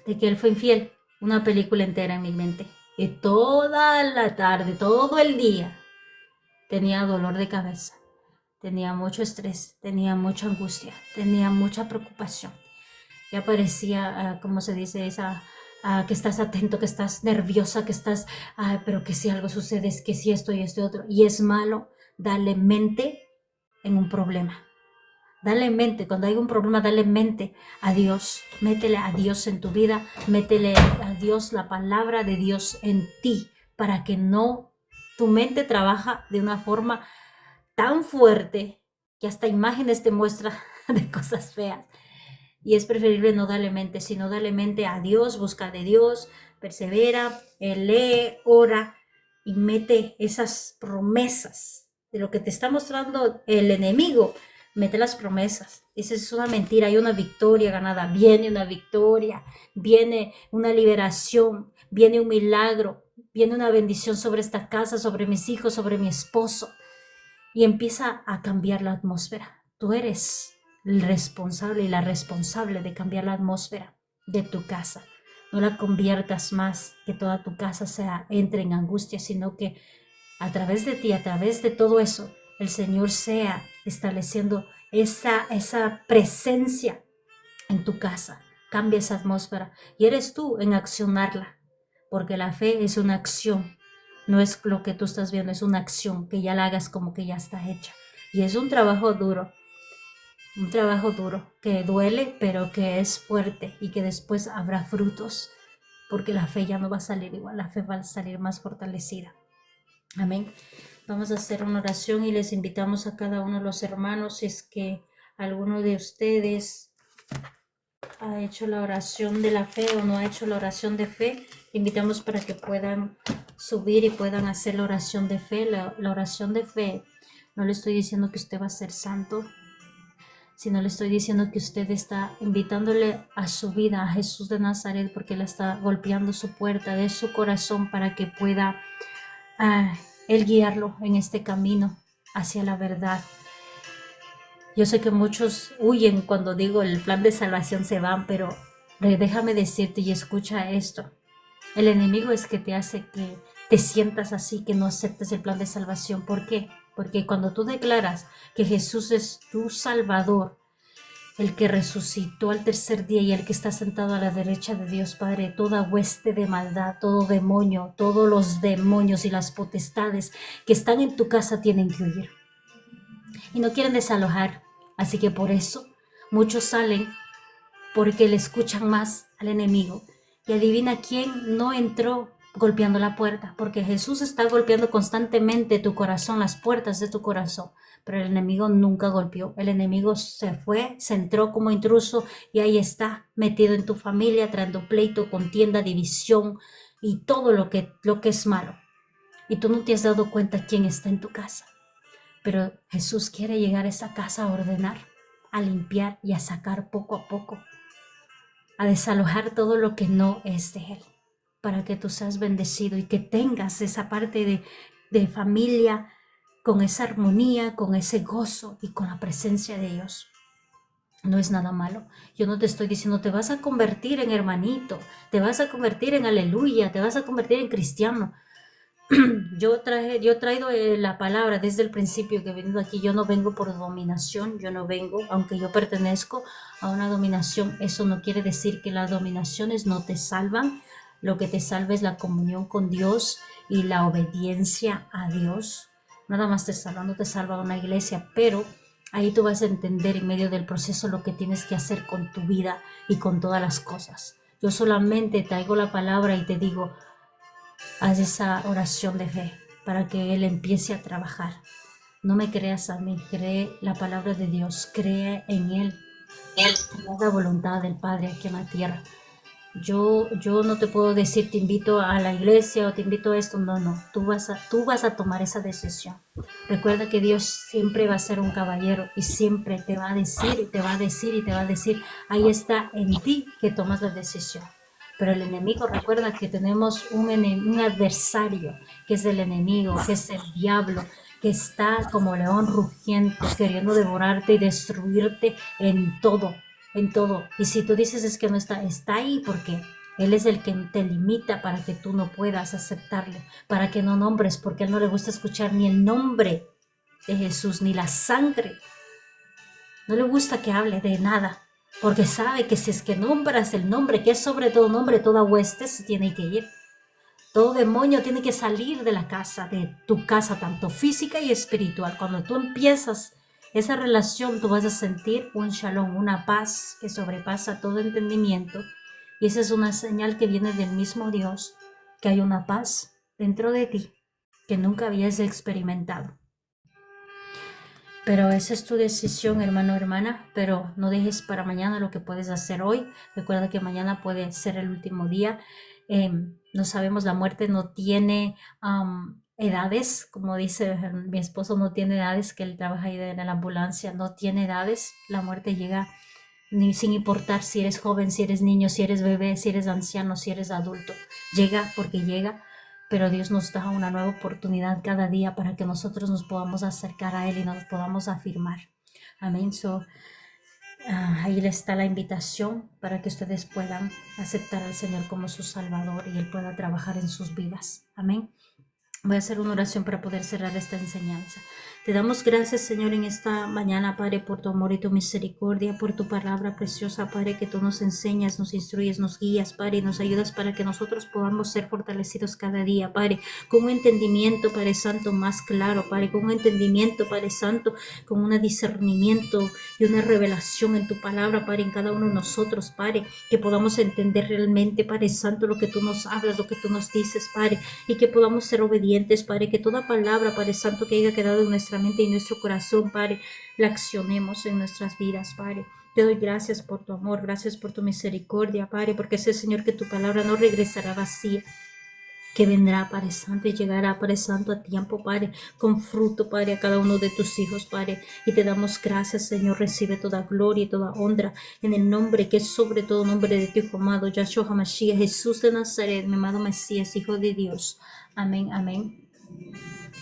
de que él fue infiel, una película entera en mi mente. Y toda la tarde, todo el día, tenía dolor de cabeza, tenía mucho estrés, tenía mucha angustia, tenía mucha preocupación. Ya parecía, como se dice, esa, que estás atento, que estás nerviosa, que estás, pero que si algo sucede, es que si esto y esto y otro. Y es malo darle mente en un problema. Dale mente, cuando hay un problema, dale mente a Dios. Métele a Dios en tu vida, métele a Dios la palabra de Dios en ti, para que no, tu mente trabaja de una forma tan fuerte que hasta imágenes te muestra de cosas feas. Y es preferible no darle mente, sino darle mente a Dios, busca de Dios, persevera, lee, ora y mete esas promesas de lo que te está mostrando el enemigo. Mete las promesas. Esa es una mentira, hay una victoria ganada, viene una victoria, viene una liberación, viene un milagro, viene una bendición sobre esta casa, sobre mis hijos, sobre mi esposo. Y empieza a cambiar la atmósfera. Tú eres el responsable y la responsable de cambiar la atmósfera de tu casa. No la conviertas más, que toda tu casa entre en angustia, sino que a través de ti, a través de todo eso, el Señor sea estableciendo esa presencia en tu casa. Cambia esa atmósfera y eres tú en accionarla, porque la fe es una acción. No es lo que tú estás viendo, es una acción que ya la hagas como que ya está hecha. Y es un trabajo duro que duele, pero que es fuerte y que después habrá frutos, porque la fe ya no va a salir igual, la fe va a salir más fortalecida. Amén. Vamos a hacer una oración y les invitamos a cada uno de los hermanos, si es que alguno de ustedes ha hecho la oración de la fe o no ha hecho la oración de fe, invitamos para que puedan subir y puedan hacer la oración de fe. La oración de fe, no le estoy diciendo que usted va a ser santo, sino le estoy diciendo que usted está invitándole a su vida a Jesús de Nazaret, porque Él está golpeando su puerta de su corazón para que pueda Él guiarlo en este camino hacia la verdad. Yo sé que muchos huyen cuando digo el plan de salvación, se van, pero déjame decirte y escucha esto. El enemigo es que te hace que te sientas así, que no aceptes el plan de salvación. ¿Por qué? Porque cuando tú declaras que Jesús es tu Salvador, el que resucitó al tercer día y el que está sentado a la derecha de Dios Padre, toda hueste de maldad, todo demonio, todos los demonios y las potestades que están en tu casa tienen que huir. Y no quieren desalojar. Así que por eso muchos salen, porque le escuchan más al enemigo. Y adivina quién no entró golpeando la puerta, porque Jesús está golpeando constantemente tu corazón, las puertas de tu corazón, pero el enemigo nunca golpeó. El enemigo se fue, se entró como intruso y ahí está, metido en tu familia, trayendo pleito, contienda, división y todo lo que es malo. Y tú no te has dado cuenta quién está en tu casa. Pero Jesús quiere llegar a esa casa a ordenar, a limpiar y a sacar poco a poco, a desalojar todo lo que no es de Él, para que tú seas bendecido y que tengas esa parte de familia con esa armonía, con ese gozo y con la presencia de Dios. No es nada malo. Yo no te estoy diciendo te vas a convertir en hermanito, te vas a convertir en aleluya, te vas a convertir en cristiano. Yo he traído la palabra desde el principio que he venido aquí. Yo no vengo por dominación, yo no vengo, aunque yo pertenezco a una dominación, eso no quiere decir que las dominaciones no te salvan. Lo que te salva es la comunión con Dios y la obediencia a Dios. Nada más te salva, no te salva una iglesia, pero ahí tú vas a entender en medio del proceso lo que tienes que hacer con tu vida y con todas las cosas. Yo solamente traigo la palabra y te digo, haz esa oración de fe para que Él empiece a trabajar. No me creas a mí, cree la palabra de Dios, cree en Él. Es la voluntad del Padre aquí en la tierra. Yo no te puedo decir te invito a la iglesia o te invito a esto, no, tú vas a tomar esa decisión. Recuerda que Dios siempre va a ser un caballero y siempre te va a decir y te va a decir y te va a decir, ahí está en ti que tomas la decisión. Pero el enemigo, recuerda que tenemos un adversario, que es el enemigo, que es el diablo, que está como león rugiente, queriendo devorarte y destruirte en todo. Y si tú dices es que no está ahí porque Él es el que te limita para que tú no puedas aceptarle, para que no nombres, porque a Él no le gusta escuchar ni el nombre de Jesús, ni la sangre. No le gusta que hable de nada, porque sabe que si es que nombras el nombre, que es sobre todo nombre, toda hueste se tiene que ir. Todo demonio tiene que salir de la casa, de tu casa, tanto física y espiritual. Cuando tú empiezas esa relación, tú vas a sentir un shalom, una paz que sobrepasa todo entendimiento. Y esa es una señal que viene del mismo Dios, que hay una paz dentro de ti que nunca habías experimentado. Pero esa es tu decisión, hermano o hermana, pero no dejes para mañana lo que puedes hacer hoy. Recuerda que mañana puede ser el último día. No sabemos, la muerte no tiene edades, como dice mi esposo, no tiene edades, que él trabaja ahí en la ambulancia, no tiene edades. La muerte llega sin importar si eres joven, si eres niño, si eres bebé, si eres anciano, si eres adulto. Llega porque llega. Pero Dios nos da una nueva oportunidad cada día para que nosotros nos podamos acercar a Él y nos podamos afirmar. Amén. Ahí está la invitación para que ustedes puedan aceptar al Señor como su Salvador y Él pueda trabajar en sus vidas. Amén. Voy a hacer una oración para poder cerrar esta enseñanza. Te damos gracias, Señor, en esta mañana, Padre, por tu amor y tu misericordia, por tu palabra preciosa, Padre, que tú nos enseñas, nos instruyes, nos guías, Padre, y nos ayudas para que nosotros podamos ser fortalecidos cada día, Padre, con un entendimiento, Padre Santo, más claro, Padre, con un entendimiento, Padre Santo, con un discernimiento y una revelación en tu palabra, Padre, en cada uno de nosotros, Padre, que podamos entender realmente, Padre Santo, lo que tú nos hablas, lo que tú nos dices, Padre, y que podamos ser obedientes, Padre, que toda palabra, Padre Santo, que haya quedado en nuestra mente y nuestro corazón, Padre, la accionemos en nuestras vidas, Padre. Te doy gracias por tu amor, gracias por tu misericordia, Padre, porque sé, Señor, que tu palabra no regresará vacía, que vendrá, Padre Santo, y llegará, Padre Santo, a tiempo, Padre, con fruto, Padre, a cada uno de tus hijos, Padre, y te damos gracias, Señor, recibe toda gloria y toda honra, en el nombre que es sobre todo nombre de tu Hijo amado, Yahshua HaMashiach, Jesús de Nazaret, mi amado Mesías, Hijo de Dios. Amén, amén.